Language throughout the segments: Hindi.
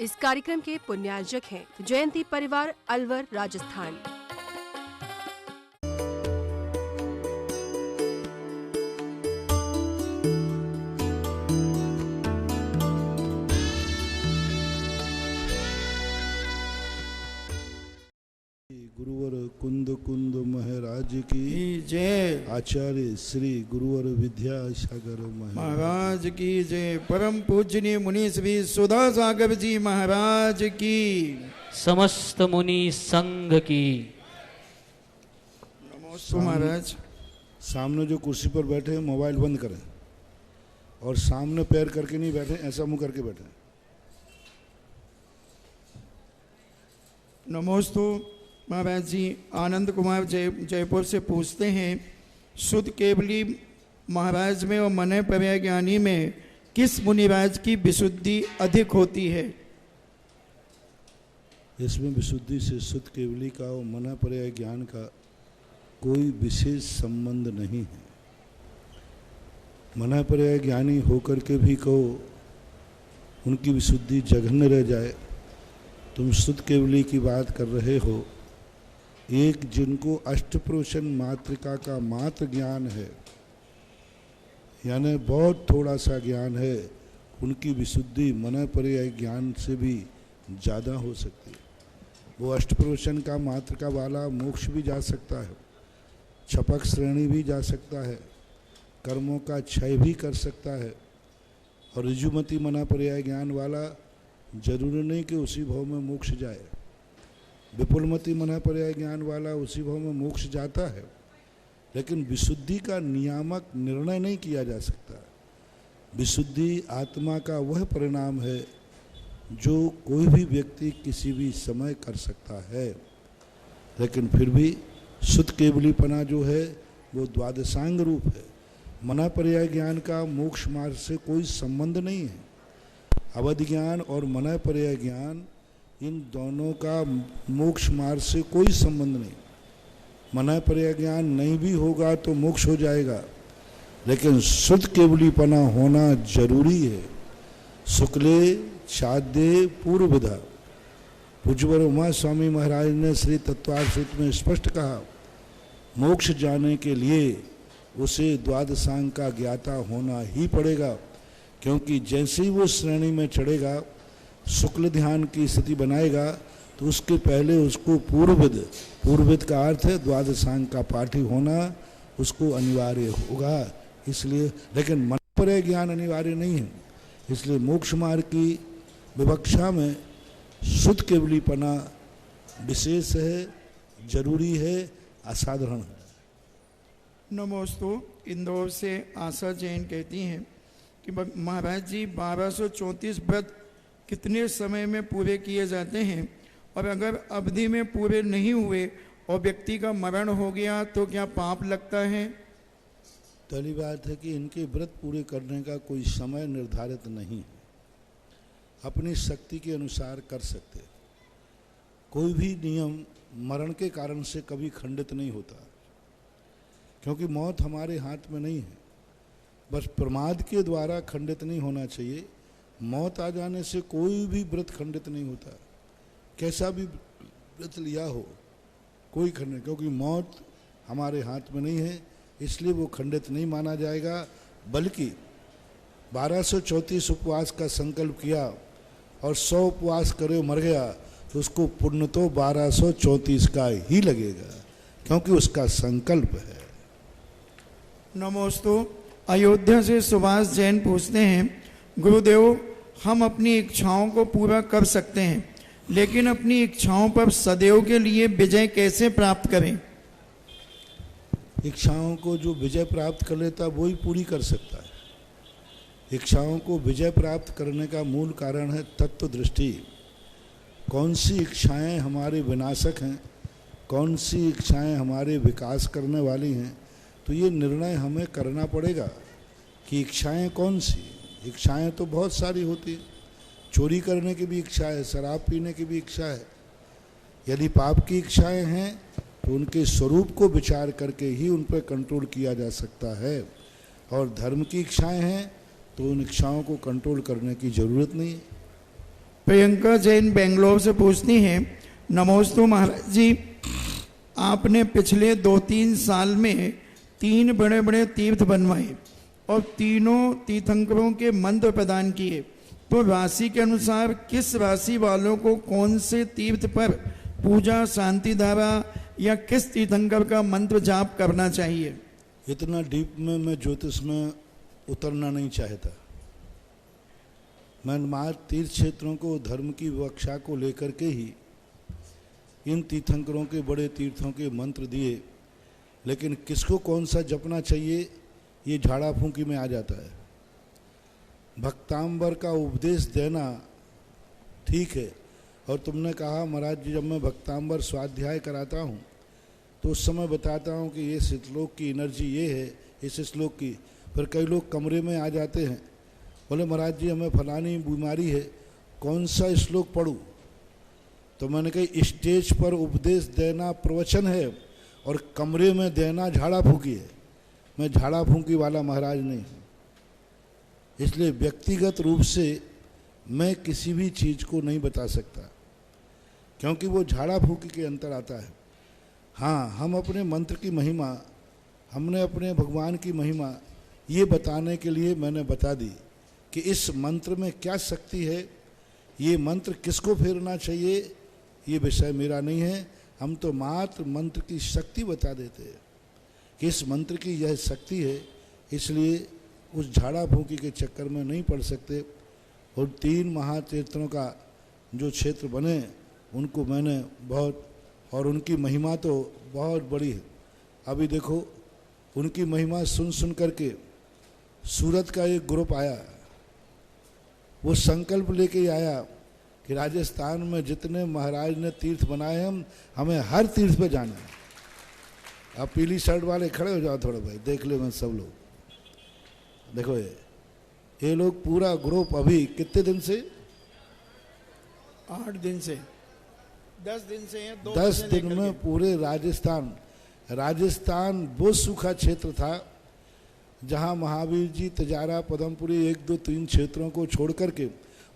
इस कार्यक्रम के पुण्यार्जक हैं जयंती परिवार अलवर राजस्थान। गुरुवर कुंद कुंद महाराज की जय। आचार्य श्री गुरुवर विद्यासागर महाराज की जय। परम पूजनीय मुनि श्री सुधा सागर जी महाराज की, समस्त मुनि संघ की नमस्ते। महाराज सामने जो कुर्सी पर बैठे हैं मोबाइल बंद करें और सामने पैर करके नहीं बैठे, ऐसा मुंह करके बैठे। नमोस्तु। महाराज जी आनंद कुमार जयपुर से पूछते हैं, शुद्ध केवली महाराज में और मन पर्याय ज्ञानी में किस मुनिराज की विशुद्धि अधिक होती है? इसमें विशुद्धि से शुद्ध केवली का और मन पर्याय ज्ञान का कोई विशेष संबंध नहीं है। मन पर्याय ज्ञानी होकर के भी कहो उनकी विशुद्धि जघन्य रह जाए। तुम शुद्ध केवली की बात कर रहे हो, एक जिनको अष्टप्रोशन मातृका का मात्र ज्ञान है, यानी बहुत थोड़ा सा ज्ञान है, उनकी विशुद्धि मन पर्याय ज्ञान से भी ज़्यादा हो सकती है। वो अष्टप्रोशन का मातृका वाला मोक्ष भी जा सकता है, छपक श्रेणी भी जा सकता है, कर्मों का क्षय भी कर सकता है, और ऋजुमति मन पर्याय ज्ञान वाला जरूरी नहीं कि उसी भाव में मोक्ष जाए। विपुलमति मन पर्याय ज्ञान वाला उसी भाव में मोक्ष जाता है, लेकिन विशुद्धि का नियामक निर्णय नहीं किया जा सकता। विशुद्धि आत्मा का वह परिणाम है जो कोई भी व्यक्ति किसी भी समय कर सकता है, लेकिन फिर भी शुद्ध केवलीपना जो है वो द्वादशांग रूप है। मन पर्याय ज्ञान का मोक्ष मार्ग से कोई संबंध नहीं है। अवधि ज्ञान और मन पर्याय ज्ञान, इन दोनों का मोक्ष मार्ग से कोई संबंध नहीं। मन पर्याय ज्ञान नहीं भी होगा तो मोक्ष हो जाएगा, लेकिन शुद्ध केवलीपना होना जरूरी है। शुक्ले छाद्य पूर्व विधा, पूज्यवर उमा स्वामी महाराज ने श्री तत्वार्थ सूत्र में स्पष्ट कहा, मोक्ष जाने के लिए उसे द्वादशांग का ज्ञाता होना ही पड़ेगा, क्योंकि जैसे ही वो श्रेणी में चढ़ेगा, शुक्ल ध्यान की स्थिति बनाएगा, तो उसके पहले उसको पूर्वविद का अर्थ है द्वादशांग का पाठी होना, उसको अनिवार्य होगा। इसलिए, लेकिन मन पर्याय ज्ञान अनिवार्य नहीं है। इसलिए मोक्ष मार्ग की विवक्षा में शुद्ध केवलीपना विशेष है, जरूरी है, असाधारण है। नमोस्तु। इंदौर से आशा जैन कहती हैं कि महाराज जी 1234 व्रत कितने समय में पूरे किए जाते हैं, और अगर अवधि में पूरे नहीं हुए और व्यक्ति का मरण हो गया तो क्या पाप लगता है? पहली बात है कि इनके व्रत पूरे करने का कोई समय निर्धारित नहीं है, अपनी शक्ति के अनुसार कर सकते। कोई भी नियम मरण के कारण से कभी खंडित नहीं होता, क्योंकि मौत हमारे हाथ में नहीं है। बस प्रमाद के द्वारा खंडित नहीं होना चाहिए। मौत आ जाने से कोई भी व्रत खंडित नहीं होता, कैसा भी व्रत लिया हो कोई खंडित, क्योंकि मौत हमारे हाथ में नहीं है, इसलिए वो खंडित नहीं माना जाएगा। बल्कि 1234 उपवास का संकल्प किया और 100 उपवास करे मर गया, तो उसको पुण्य तो 1234 का ही लगेगा, क्योंकि उसका संकल्प है। नमोस्तु। अयोध्या से सुभाष जैन पूछते हैं, गुरुदेव हम अपनी इच्छाओं को पूरा कर सकते हैं, लेकिन अपनी इच्छाओं पर सदैव के लिए विजय कैसे प्राप्त करें? इच्छाओं को जो विजय प्राप्त कर लेता वो ही पूरी कर सकता है। इच्छाओं को विजय प्राप्त करने का मूल कारण है तत्व दृष्टि। कौन सी इच्छाएं हमारे विनाशक हैं, कौन सी इच्छाएं हमारे विकास करने वाली हैं, तो ये निर्णय हमें करना पड़ेगा कि इच्छाएं कौन सी। इच्छाएं तो बहुत सारी होती हैं, चोरी करने की भी इच्छा है, शराब पीने की भी इच्छा है। यदि पाप की इच्छाएं हैं तो उनके स्वरूप को विचार करके ही उन पर कंट्रोल किया जा सकता है, और धर्म की इच्छाएं हैं तो उन इच्छाओं को कंट्रोल करने की जरूरत नहीं है। प्रियंका जैन बेंगलोर से पूछती हैं, नमोस्तु महाराज जी, आपने पिछले 2-3 साल में 3 बड़े बड़े तीर्थ बनवाए और तीनों तीर्थंकरों के मंत्र प्रदान किए, तो राशि के अनुसार किस राशि वालों को कौन से तीर्थ पर पूजा, शांति धारा या किस तीर्थंकर का मंत्र जाप करना चाहिए? इतना डीप में मैं ज्योतिष में उतरना नहीं चाहता। मैं मात्र तीर्थ क्षेत्रों को, धर्म की विवक्षा को लेकर के ही इन तीर्थंकरों के, बड़े तीर्थों के मंत्र दिए, लेकिन किसको कौन सा जपना चाहिए ये झाड़ा फूंकी में आ जाता है। भक्तांबर का उपदेश देना ठीक है, और तुमने कहा महाराज जी जब मैं भक्तांबर स्वाध्याय कराता हूँ तो उस समय बताता हूँ कि ये श्लोक की एनर्जी ये है, इस श्लोक की। फिर कई लोग कमरे में आ जाते हैं, बोले महाराज जी हमें फलानी बीमारी है, कौन सा श्लोक पढ़ूँ? तो मैंने कहा स्टेज पर उपदेश देना प्रवचन है और कमरे में देना झाड़ा फूकी है। मैं झाड़ा फूकी वाला महाराज नहीं हूँ, इसलिए व्यक्तिगत रूप से मैं किसी भी चीज़ को नहीं बता सकता, क्योंकि वो झाड़ा फूकी के अंतर आता है। हाँ, हम अपने मंत्र की महिमा, हमने अपने भगवान की महिमा ये बताने के लिए मैंने बता दी कि इस मंत्र में क्या शक्ति है, ये मंत्र किसको फेरना चाहिए, ये विषय मेरा नहीं है। हम तो मात्र मंत्र की शक्ति बता देते हैं कि इस मंत्र की यह शक्ति है, इसलिए उस झाड़ा फूकी के चक्कर में नहीं पड़ सकते। और 3 महातीर्थों का जो क्षेत्र बने उनको मैंने बहुत, और उनकी महिमा तो बहुत बड़ी है। अभी देखो उनकी महिमा सुन सुन करके सूरत का एक ग्रुप आया, वो संकल्प लेके आया कि राजस्थान में जितने महाराज ने तीर्थ बनाए हैं हमें हर तीर्थ पे जाना है। अब पीली शर्ट वाले खड़े हो जाओ थोड़ा भाई, देख ले मैं सब लोग देखो, ये लोग पूरा ग्रुप अभी कितने दिन से, 8 दिन से, 10 दिन से हैं, 10 दिन में पूरे राजस्थान वो सूखा क्षेत्र था जहाँ महावीर जी तजारा, पदमपुरी, 1, 2, 3 क्षेत्रों को छोड़ करके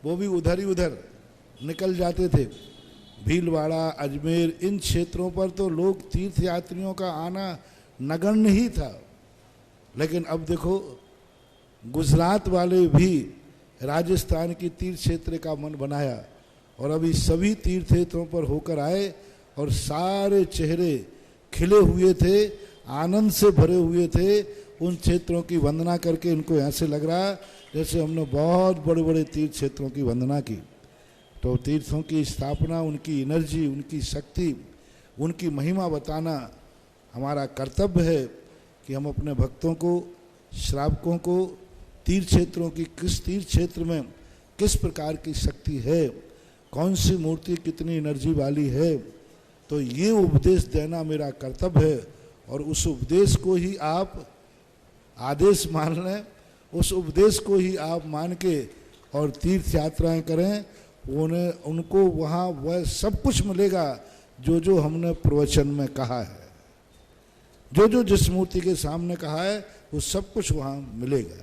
वो भी उधर ही उधर निकल जाते थे। भीलवाड़ा, अजमेर, इन क्षेत्रों पर तो लोग तीर्थ यात्रियों का आना नगण्य ही था। लेकिन अब देखो गुजरात वाले भी राजस्थान की तीर्थ क्षेत्र का मन बनाया और अभी सभी तीर्थ क्षेत्रों पर होकर आए और सारे चेहरे खिले हुए थे, आनंद से भरे हुए थे। उन क्षेत्रों की वंदना करके इनको ऐसे लग रहा जैसे हमने बहुत बड़े बड़े तीर्थ क्षेत्रों की वंदना की। तो तीर्थों की स्थापना, उनकी एनर्जी, उनकी शक्ति, उनकी महिमा बताना हमारा कर्तव्य है कि हम अपने भक्तों को, श्रावकों को तीर्थ क्षेत्रों की, किस तीर्थ क्षेत्र में किस प्रकार की शक्ति है, कौन सी मूर्ति कितनी एनर्जी वाली है, तो ये उपदेश देना मेरा कर्तव्य है। और उस उपदेश को ही आप आदेश मान लें, उस उपदेश को ही आप मान के और तीर्थ यात्राएं करें, उनको वहाँ वह सब कुछ मिलेगा जो जो हमने प्रवचन में कहा है, जो जो जिस मूर्ति के सामने कहा है वो सब कुछ वहाँ मिलेगा।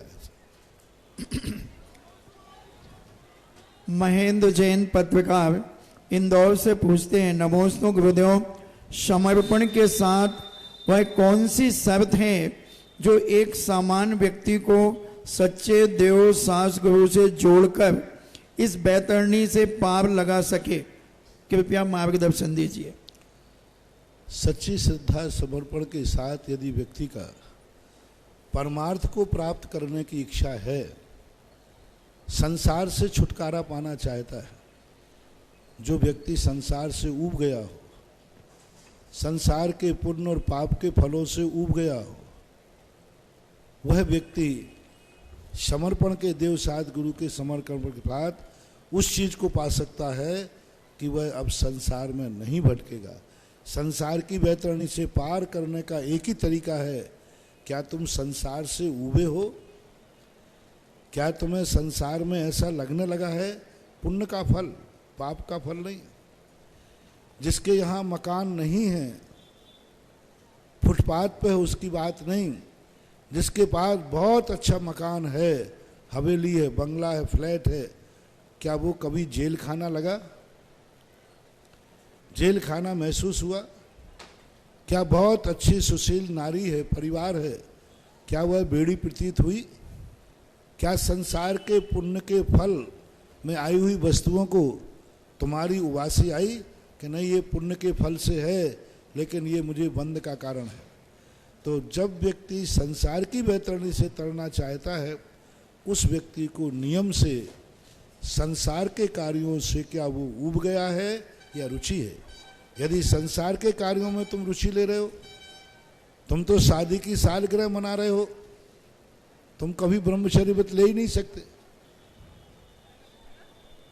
महेंद्र जैन पत्रकार इंदौर से पूछते हैं, नमोस्तु गुरुदेव, समर्पण के साथ वह कौन सी शर्त है जो एक सामान्य व्यक्ति को सच्चे देव सास गुरु से जोड़कर इस बैतरणी से पार लगा सके? कृपया मार्गदर्शन दीजिए। सच्ची श्रद्धा समर्पण के साथ यदि व्यक्ति का परमार्थ को प्राप्त करने की इच्छा है, संसार से छुटकारा पाना चाहता है, जो व्यक्ति संसार से ऊब गया हो, संसार के पुण्य और पाप के फलों से ऊब गया हो, वह व्यक्ति समर्पण के देव साथ गुरु के समर्पण के बाद उस चीज को पा सकता है कि वह अब संसार में नहीं भटकेगा। संसार की बैतरणी से पार करने का एक ही तरीका है, क्या तुम संसार से ऊबे हो? क्या तुम्हें संसार में ऐसा लगने लगा है पुण्य का फल, पाप का फल नहीं? जिसके यहाँ मकान नहीं है, फुटपाथ पे है, उसकी बात नहीं। जिसके पास बहुत अच्छा मकान है, हवेली है, बंगला है, फ्लैट है, क्या वो कभी जेल खाना लगा? जेल खाना महसूस हुआ? क्या बहुत अच्छी सुशील नारी है, परिवार है, क्या वह बेड़ी प्रतीत हुई? क्या संसार के पुण्य के फल में आई हुई वस्तुओं को तुम्हारी उबासी आई कि नहीं ये पुण्य के फल से है, लेकिन ये मुझे बंध का कारण है? तो जब व्यक्ति संसार की बैतरणी से तरना चाहता है, उस व्यक्ति को नियम से संसार के कार्यों से क्या वो ऊब गया है या रुचि है? यदि संसार के कार्यों में तुम रुचि ले रहे हो, तुम तो शादी की सालगिरह मना रहे हो, तुम कभी ब्रह्मचर्य व्रत ले ही नहीं सकते।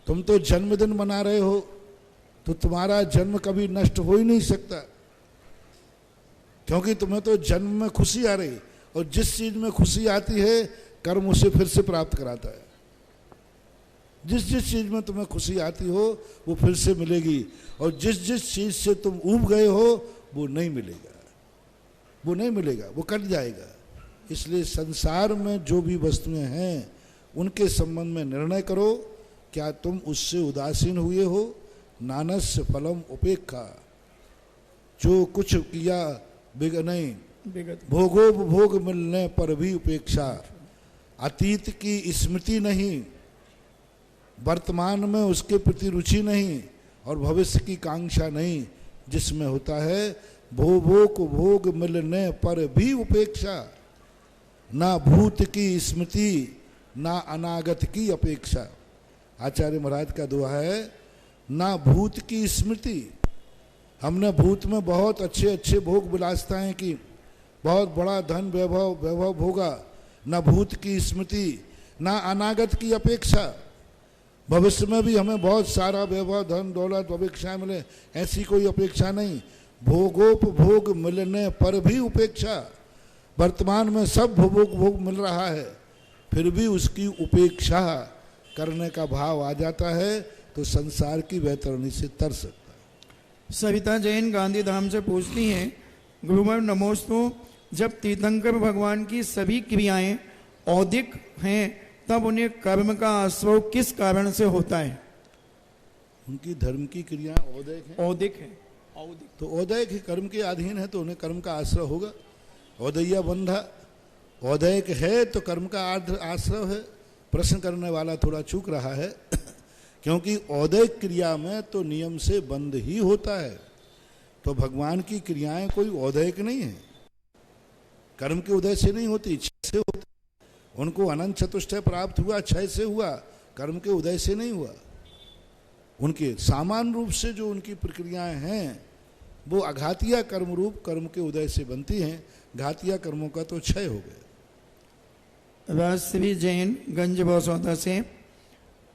तुम तो जन्मदिन मना रहे हो, तो तुम्हारा जन्म कभी नष्ट हो ही नहीं सकता, क्योंकि तुम्हें तो जन्म में खुशी आ रही, और जिस चीज में खुशी आती है कर्म उसे फिर से प्राप्त कराता है। जिस जिस चीज में तुम्हें खुशी आती हो वो फिर से मिलेगी, और जिस जिस चीज से तुम ऊब गए हो वो नहीं मिलेगा, वो नहीं मिलेगा, वो कट जाएगा। इसलिए संसार में जो भी वस्तुएं हैं उनके संबंध में निर्णय करो, क्या तुम उससे उदासीन हुए हो? नानस्य फलम उपेक्षा, जो कुछ किया नहीं, भोगोपभोग मिलने पर भी उपेक्षा, अतीत की स्मृति नहीं, वर्तमान में उसके प्रति रुचि नहीं, और भविष्य की कांक्षा नहीं, जिसमें होता है भोग मिलने पर भी उपेक्षा, ना भूत की स्मृति ना अनागत की अपेक्षा। आचार्य महाराज का दोहा है, ना भूत की स्मृति, हमने भूत में बहुत अच्छे अच्छे भोग विलासताएं की, बहुत बड़ा धन वैभव भोगा, न भूत की स्मृति ना अनागत की अपेक्षा, भविष्य में भी हमें बहुत सारा वैभव धन दौलत अपेक्षाएं मिले, ऐसी कोई अपेक्षा नहीं। भोगोपभोग मिलने पर भी उपेक्षा, वर्तमान में सब भोग मिल रहा है, फिर भी उसकी उपेक्षा करने का भाव आ जाता है, तो संसार की बैतरणी से तर सकता है। सविता जैन गांधीधाम से पूछती हैं, गुरुवर नमोस्तु, जब तीर्थंकर भगवान की सभी क्रियाएं औदिक हैं, तब उन्हें कर्म का आश्रय किस कारण से होता है? उनकी धर्म की क्रियाएं औदैक हैं। औदिक है, तो औदैक ही कर्म के अधीन है, तो उन्हें कर्म का आश्रय होगा। औदैया बंधा, औदैक है तो कर्म का आश्रय है। प्रश्न करने वाला थोड़ा चूक रहा है क्योंकि औदैक क्रिया में तो नियम से बंध ही होता है, तो भगवान की क्रियाएं कोई औदैक नहीं है, कर्म के उदय से नहीं होती, इच्छा से होती। उनको अनंत चतुष्टय प्राप्त हुआ, क्षय से हुआ, कर्म के उदय से नहीं हुआ। उनके सामान्य रूप से जो उनकी प्रक्रियाएं हैं वो अघातिया कर्म रूप कर्म के उदय से बनती हैं, घातिया कर्मों का तो क्षय हो गया। राजश्री जैन गंज बसौदा से,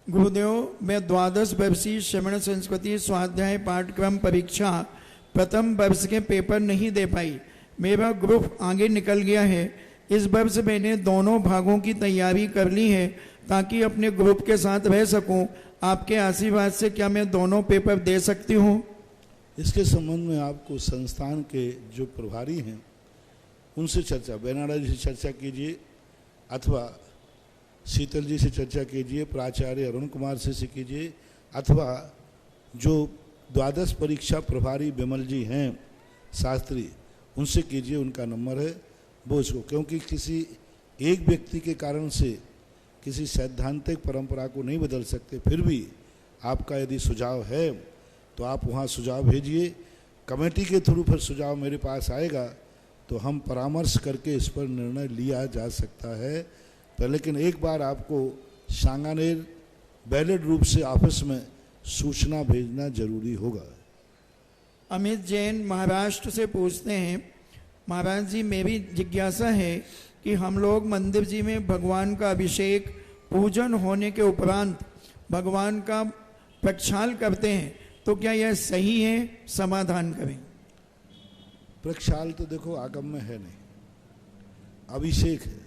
गुरुदेव, मैं 12 वर्षीय श्रवण संस्कृति स्वाध्याय पाठक्रम परीक्षा प्रथम वर्ष के पेपर नहीं दे पाई, मेरा ग्रुप आगे निकल गया है। इस वर्ष मैंने दोनों भागों की तैयारी कर ली है ताकि अपने ग्रुप के साथ रह सकूं। आपके आशीर्वाद से क्या मैं दोनों पेपर दे सकती हूं? इसके संबंध में आपको संस्थान के जो प्रभारी हैं उनसे चर्चा, बेनाडा जी से चर्चा कीजिए, अथवा शीतल जी से चर्चा कीजिए, प्राचार्य अरुण कुमार से कीजिए, अथवा जो 12 परीक्षा प्रभारी विमल जी हैं शास्त्री, उनसे कीजिए, उनका नंबर है वो उसको। क्योंकि किसी एक व्यक्ति के कारण से किसी सैद्धांतिक परंपरा को नहीं बदल सकते, फिर भी आपका यदि सुझाव है तो आप वहाँ सुझाव भेजिए, कमेटी के थ्रू फिर सुझाव मेरे पास आएगा तो हम परामर्श करके इस पर निर्णय लिया जा सकता है। पर लेकिन एक बार आपको सांगानेर बैलेट रूप से ऑफिस में सूचना भेजना जरूरी होगा। अमित जैन महाराष्ट्र से पूछते हैं, महाराज जी, मेरी जिज्ञासा है कि हम लोग मंदिर जी में भगवान का अभिषेक पूजन होने के उपरांत भगवान का प्रक्षाल करते हैं, तो क्या यह सही है? समाधान करें। प्रक्षाल तो देखो आगम में है नहीं, अभिषेक है।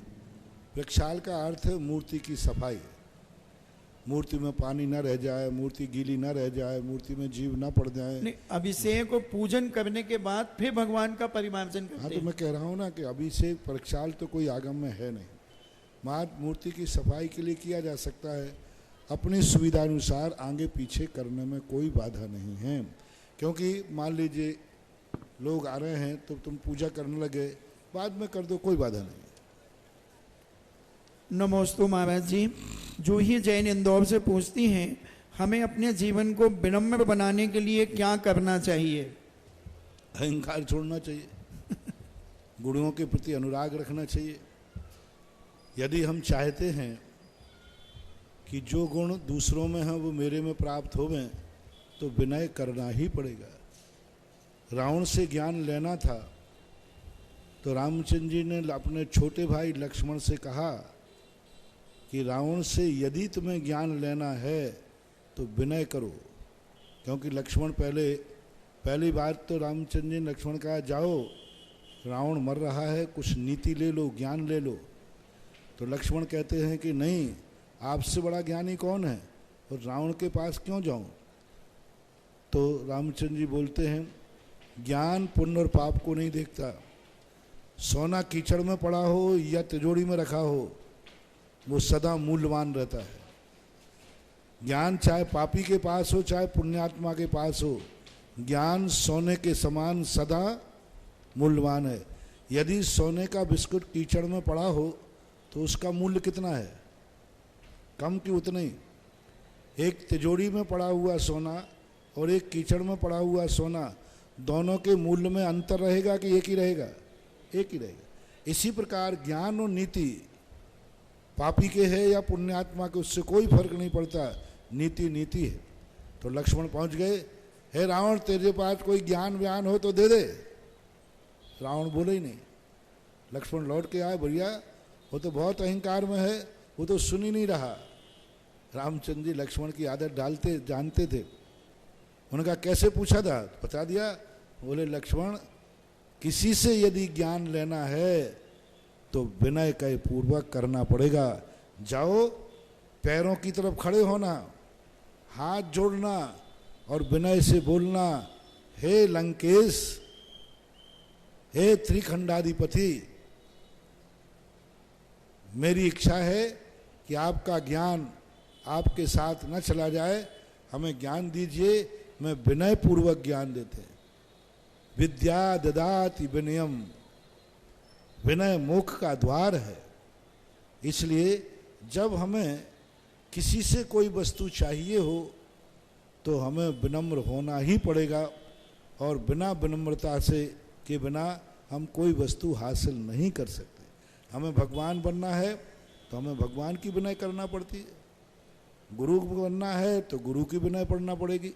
प्रक्षाल का अर्थ है मूर्ति की सफाई, मूर्ति में पानी न रह जाए, मूर्ति गीली न रह जाए, मूर्ति में जीव न पड़ जाए। नहीं, अभिषेक को पूजन करने के बाद फिर भगवान का परिमार्जन करते हैं। हाँ, तो मैं कह रहा हूँ ना कि अभिषेक प्रक्षाल तो कोई आगम में है नहीं, मात्र मूर्ति की सफाई के लिए किया जा सकता है। अपनी सुविधा अनुसार आगे पीछे करने में कोई बाधा नहीं है। क्योंकि मान लीजिए लोग आ रहे हैं तो तुम पूजा करने लगे, बाद में कर दो, कोई बाधा नहीं। नमोस्तु महाराज जी। जूही जैन इंदौर से पूछती हैं, हमें अपने जीवन को विनम्र बनाने के लिए क्या करना चाहिए? अहंकार छोड़ना चाहिए, गुणों के प्रति अनुराग रखना चाहिए। यदि हम चाहते हैं कि जो गुण दूसरों में हैं वो मेरे में प्राप्त होवें, तो विनय करना ही पड़ेगा। रावण से ज्ञान लेना था तो रामचंद्र जी ने अपने छोटे भाई लक्ष्मण से कहा कि रावण से यदि तुम्हें ज्ञान लेना है तो विनय करो। क्योंकि लक्ष्मण पहली बार तो रामचंद्र जी ने लक्ष्मण कहा, जाओ रावण मर रहा है, कुछ नीति ले लो, ज्ञान ले लो। तो लक्ष्मण कहते हैं कि नहीं, आपसे बड़ा ज्ञानी कौन है और रावण के पास क्यों जाऊं? तो रामचंद्र जी बोलते हैं, ज्ञान पुण्य और पाप को नहीं देखता। सोना कीचड़ में पड़ा हो या तिजोरी में रखा हो, वो सदा मूल्यवान रहता है। ज्ञान चाहे पापी के पास हो चाहे पुण्यात्मा के पास हो, ज्ञान सोने के समान सदा मूल्यवान है। यदि सोने का बिस्कुट कीचड़ में पड़ा हो तो उसका मूल्य कितना है? कम कि उतना ही। एक तिजोरी में पड़ा हुआ सोना और एक कीचड़ में पड़ा हुआ सोना, दोनों के मूल्य में अंतर रहेगा कि एक ही रहेगा? एक ही रहेगा। इसी प्रकार ज्ञान और नीति पापी के है या पुण्यात्मा के, उससे कोई फर्क नहीं पड़ता, नीति नीति है। तो लक्ष्मण पहुंच गए, हे रावण तेरे पास कोई ज्ञान व्यान हो तो दे दे। रावण बोले ही नहीं। लक्ष्मण लौट के आए, भैया वो तो बहुत अहंकार में है, वो तो सुन ही नहीं रहा। रामचंद्र जी लक्ष्मण की आदत जानते थे। उनका कैसे पूछा था, बता दिया। बोले लक्ष्मण, किसी से यदि ज्ञान लेना है तो विनय के पूर्वक करना पड़ेगा। जाओ, पैरों की तरफ खड़े होना, हाथ जोड़ना और विनय से बोलना, हे लंकेश, हे त्रिखंडाधिपति, मेरी इच्छा है कि आपका ज्ञान आपके साथ न चला जाए, हमें ज्ञान दीजिए। मैं विनय पूर्वक ज्ञान देते हैं। विद्या ददाति विनयम, विनय मोक्ष का द्वार है। इसलिए जब हमें किसी से कोई वस्तु चाहिए हो तो हमें विनम्र होना ही पड़ेगा, और बिना विनम्रता से के बिना हम कोई वस्तु हासिल नहीं कर सकते। हमें भगवान बनना है तो हमें भगवान की विनय करना पड़ती है, गुरु बनना है तो गुरु की विनय पढ़ना पड़ेगी।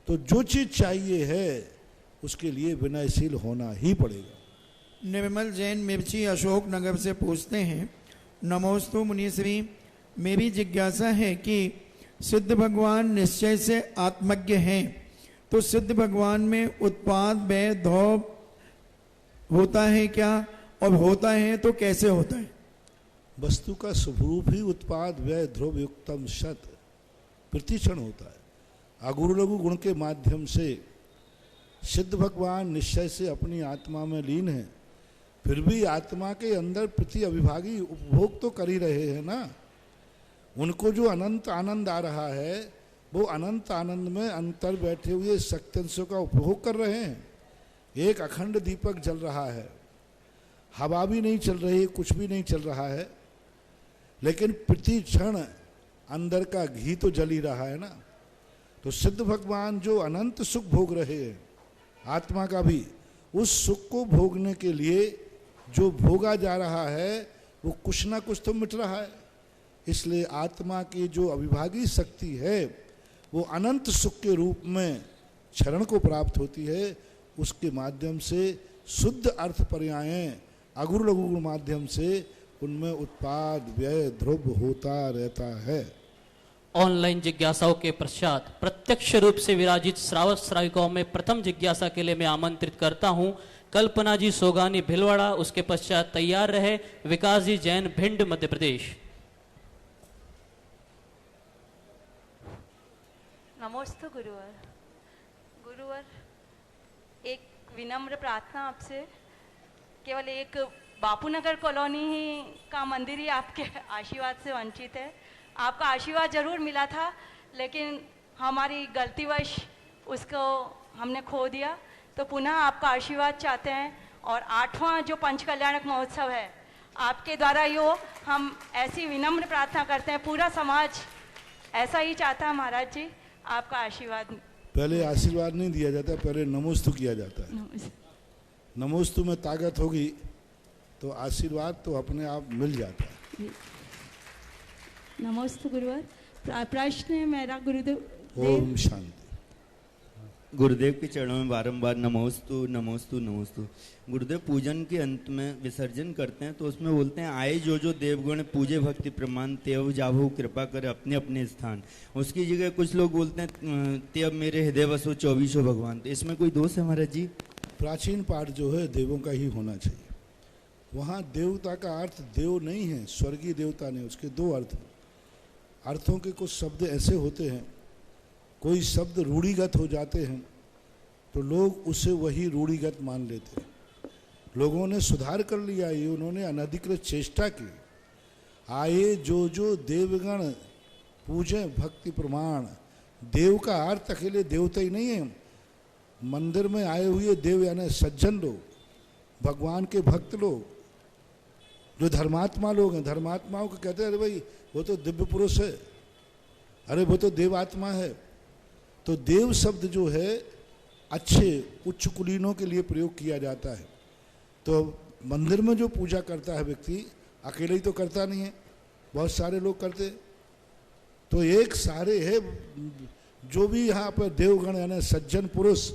तो जो चीज़ चाहिए है उसके लिए विनयशील होना ही पड़ेगा। निर्मल जैन मिर्ची अशोक नगर से पूछते हैं, नमोस्तु मुनीश्री, मेरी जिज्ञासा है कि सिद्ध भगवान निश्चय से आत्मज्ञ हैं, तो सिद्ध भगवान में उत्पाद व्यय ध्रुव होता है क्या, और होता है तो कैसे होता है? वस्तु का स्वरूप ही उत्पाद व्यय ध्रुव युक्तम शत प्रतिक्षण होता है। अगुरु लघु गुण के माध्यम से सिद्ध भगवान निश्चय से अपनी आत्मा में लीन है, फिर भी आत्मा के अंदर प्रति अविभागी उपभोग तो कर ही रहे हैं ना। उनको जो अनंत आनंद आ रहा है वो अनंत आनंद में अंतर बैठे हुए शक्त्यंशों का उपभोग कर रहे हैं। एक अखंड दीपक जल रहा है, हवा भी नहीं चल रही, कुछ भी नहीं चल रहा है, लेकिन प्रति क्षण अंदर का घी तो जल ही रहा है ना। तो सिद्ध भगवान जो अनंत सुख भोग रहे हैं, आत्मा का भी उस सुख को भोगने के लिए जो भोगा जा रहा है वो कुछ ना कुछ तो मिट रहा है। इसलिए आत्मा की जो अविभागी शक्ति है वो अनंत सुख के रूप में क्षरण को प्राप्त होती है। उसके माध्यम से शुद्ध अर्थ पर्यायें अगुरु लघु गुण माध्यम से उनमें उत्पाद व्यय ध्रुव होता रहता है। ऑनलाइन जिज्ञासाओं के पश्चात प्रत्यक्ष रूप से विराजित श्रावक श्राविकाओं में प्रथम जिज्ञासा के लिए मैं आमंत्रित करता हूं कल्पना जी सोगानी भिलवाड़ा। उसके पश्चात तैयार रहे विकास जी जैन भिंड मध्य प्रदेश। नमोस्तु गुरुवर। गुरुवर, एक विनम्र प्रार्थना आपसे, केवल एक बापूनगर कॉलोनी ही का मंदिर ही आपके आशीर्वाद से वंचित है। आपका आशीर्वाद जरूर मिला था, लेकिन हमारी गलतीवश उसको हमने खो दिया। तो पुनः आपका आशीर्वाद चाहते हैं, और 8वां जो पंचकल्याणक महोत्सव है आपके द्वारा यो हम ऐसी विनम्र प्रार्थना करते हैं, पूरा समाज ऐसा ही चाहता है महाराज जी, आपका आशीर्वाद। पहले आशीर्वाद नहीं दिया जाता, पहले नमोस्तु किया जाता है। नमोस्तु में ताकत होगी तो आशीर्वाद तो अपने आप मिल जाता है। नमस्ते गुरुवर। प्रश्न है मेरा गुरुदेव। ओम शांति। गुरुदेव के चरणों में बारंबार नमोस्तु नमोस्तु नमोस्तु। गुरुदेव पूजन के अंत में विसर्जन करते हैं तो उसमें बोलते हैं, आए जो जो देवगण पूजे भक्ति प्रमाण तेव जाभु कृपा कर अपने अपने स्थान। उसकी जगह कुछ लोग बोलते हैं तेव मेरे हृदय वसो 24 भगवान। तो इसमें कोई दोष है महाराज जी? प्राचीन पाठ जो है देवों का ही होना चाहिए। वहाँ देवता का अर्थ देव नहीं है, स्वर्गीय देवता नहीं, उसके दो अर्थ हैं। अर्थों के कुछ शब्द ऐसे होते हैं, कोई शब्द रूढ़िगत हो जाते हैं तो लोग उसे वही रूढ़िगत मान लेते हैं। लोगों ने सुधार कर लिया, ये उन्होंने अनधिकृत चेष्टा की। आए जो जो देवगण पूजे भक्ति प्रमाण। देव का अर्थ अकेले देवता ही नहीं है, मंदिर में आए हुए देव यानी सज्जन लोग, भगवान के भक्त लोग, जो धर्मात्मा लोग हैं। धर्मात्माओं को कहते हैं अरे भाई वो तो दिव्य पुरुष है, अरे वो तो देवात्मा है। तो देव शब्द जो है अच्छे उच्च कुलीनों के लिए प्रयोग किया जाता है। तो मंदिर में जो पूजा करता है व्यक्ति अकेले ही तो करता नहीं है, बहुत सारे लोग करते। तो एक सारे है जो भी यहाँ पर देवगण यानी सज्जन पुरुष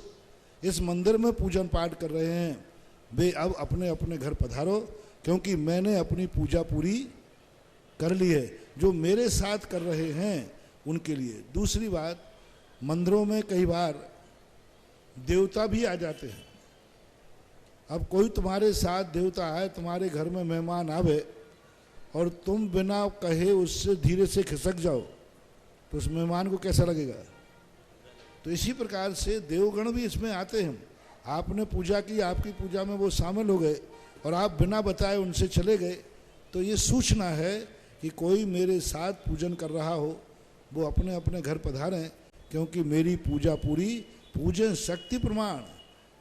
इस मंदिर में पूजन पाठ कर रहे हैं, वे अब अपने अपने घर पधारो, क्योंकि मैंने अपनी पूजा पूरी कर ली है। जो मेरे साथ कर रहे हैं उनके लिए। दूसरी बात, मंदिरों में कई बार देवता भी आ जाते हैं। अब कोई तुम्हारे साथ देवता आए, तुम्हारे घर में मेहमान आवे और तुम बिना कहे उससे धीरे से खिसक जाओ तो उस मेहमान को कैसा लगेगा? तो इसी प्रकार से देवगण भी इसमें आते हैं। आपने पूजा की, आपकी पूजा में वो शामिल हो गए और आप बिना बताए उनसे चले गए, तो ये सूचना है कि कोई मेरे साथ पूजन कर रहा हो, वो अपने अपने घर पधारें, क्योंकि मेरी पूजा पूरी। पूजन शक्ति प्रमाण,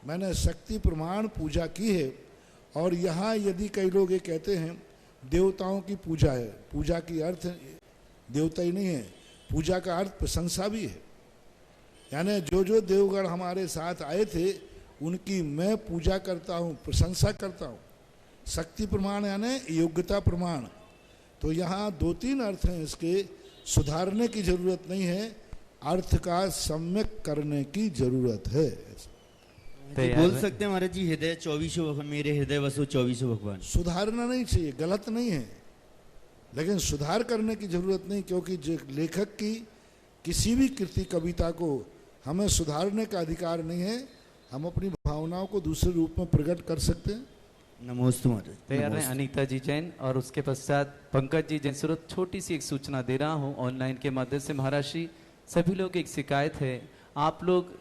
मैंने शक्ति प्रमाण पूजा की है। और यहाँ यदि कई लोग ये कहते हैं देवताओं की पूजा है, पूजा की अर्थ देवता ही नहीं है, पूजा का अर्थ प्रशंसा भी है। यानी जो जो देवगण हमारे साथ आए थे उनकी मैं पूजा करता हूँ, प्रशंसा करता हूँ। शक्ति प्रमाण यानी योग्यता प्रमाण। तो यहाँ 2-3 अर्थ हैं इसके, सुधारने की जरूरत नहीं है, अर्थ का सम्यक करने की जरूरत है। बोल सकते हैं महाराज जी हृदय 24 मेरे हृदय वसो 24 भगवान। सुधारना नहीं चाहिए, गलत नहीं है, लेकिन सुधार करने की जरूरत नहीं, क्योंकि लेखक की किसी भी कृति कविता को हमें सुधारने का अधिकार नहीं है। हम अपनी भावनाओं को दूसरे रूप में प्रकट कर सकते हैं। नमोस्तु महाराज। तैयार हैं अनीता जी जैन और उसके पश्चात पंकज जी जैन। सूरत छोटी सी एक सूचना दे रहा हूं ऑनलाइन के माध्यम से। महाराज श्री सभी लोग की एक शिकायत है, आप लोग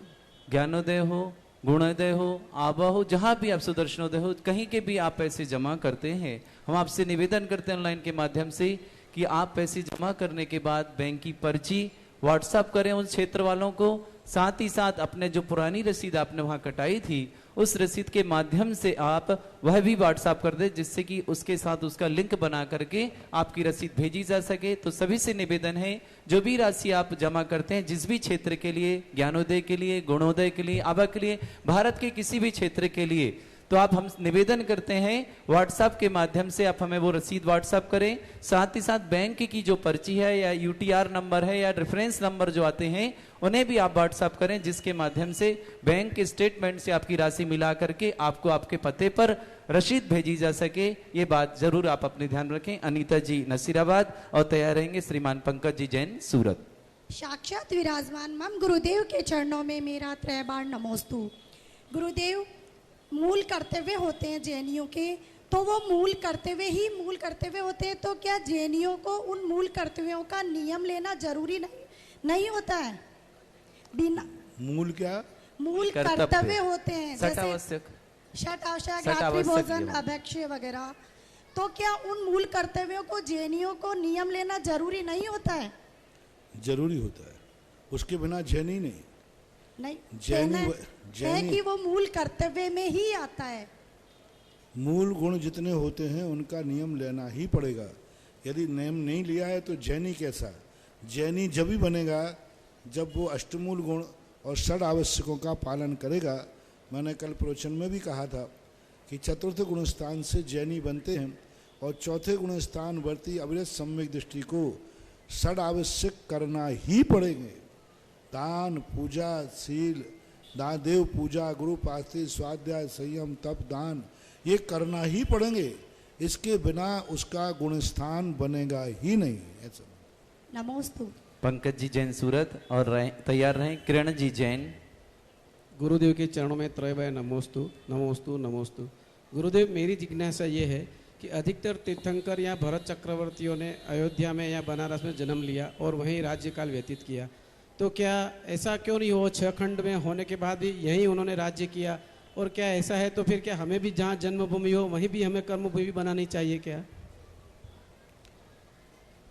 ज्ञानोदय हो, गुणोदय हो, आभा हो, जहां भी आप सुदर्शनोदय हो, कहीं के भी आप पैसे जमा करते हैं, हम आपसे निवेदन करते हैं ऑनलाइन के माध्यम से कि आप पैसे जमा करने के बाद बैंक की पर्ची व्हाट्सएप करें उन क्षेत्र वालों को। साथ ही साथ अपने जो पुरानी रसीद आपने वहां कटाई थी उस रसीद के माध्यम से आप वह भी व्हाट्सएप कर दे, जिससे कि उसके साथ उसका लिंक बना करके आपकी रसीद भेजी जा सके। तो सभी से निवेदन है, जो भी राशि आप जमा करते हैं जिस भी क्षेत्र के लिए, ज्ञानोदय के लिए, गुणोदय के लिए, आभा के लिए, भारत के किसी भी क्षेत्र के लिए, तो आप हम निवेदन करते हैं व्हाट्सएप के माध्यम से आप हमें वो रसीद व्हाट्सएप करें। साथ ही साथ बैंक की जो पर्ची है या यूटीआर नंबर है या रेफरेंस नंबर जो आते हैं उन्हें भी आप व्हाट्सएप करें, जिसके माध्यम से बैंक के स्टेटमेंट से आपकी राशि मिला करके आपको आपके पते पर रसीद भेजी जा सके। ये बात जरूर आप अपने ध्यान रखें। अनीता जी नसीराबाद और तैयार रहेंगे श्रीमान पंकज जी जैन सूरत। साक्षात विराजमान मम गुरुदेव के चरणों में मेरा त्रैबार नमोस्तु। गुरुदेव मूल कर्तव्य होते हैं जैनियों के, तो वो मूल कर्तव्य ही मूल कर्तव्य होते हैं, तो क्या जैनियों को उन मूल कर्तव्यों का नियम लेना जरूरी नहीं होता है? बिना मूल क्या? मूल कर्तव्य होते हैं, षट आवश्यक, षट आवश्यक, रात्रि भोजन, अभक्ष्य वगैरह। तो क्या उन मूल कर्तव्यों को जैनियों को नियम लेना जरूरी नहीं होता है? जरूरी होता है, उसके बिना जैनी नहीं। नहीं, जैनी है कि वो मूल कर्तव्य में ही आता है। मूल गुण जितने होते हैं उनका नियम लेना ही पड़ेगा। यदि नियम नहीं लिया है तो जैनी कैसा? जैनी जब ही बनेगा जब वो अष्टमूल गुण और षड आवश्यकों का पालन करेगा। मैंने कल प्रवचन में भी कहा था कि चतुर्थ गुण स्थान से जैनी बनते हैं और चौथे गुण स्थान वर्ती अविरत सम्यक दृष्टि को षड आवश्यक करना ही पड़ेंगे। दान, पूजा, शील, देव पूजा, गुरु पास्ती, स्वाध्याय, संयम, तप, दान, ये करना ही पड़ेंगे। इसके बिना उसका गुण स्थान बनेगा ही नहीं। ऐसा नमोस्तु। पंकज जी जैन सूरत और तैयार रहें किरण जी जैन। गुरुदेव के चरणों में त्रय नमोस्तु नमोस्तु नमोस्तु। गुरुदेव, मेरी जिज्ञासा ये है कि अधिकतर तीर्थंकर या भरत चक्रवर्तियों ने अयोध्या में या बनारस में जन्म लिया और वहीं राज्यकाल व्यतीत किया, तो क्या ऐसा क्यों नहीं हो 6 खंड में होने के बाद भी यहीं उन्होंने राज्य किया? और क्या ऐसा है तो फिर क्या हमें भी जहाँ जन्मभूमि हो वहीं भी हमें कर्मभूमि बनानी चाहिए क्या?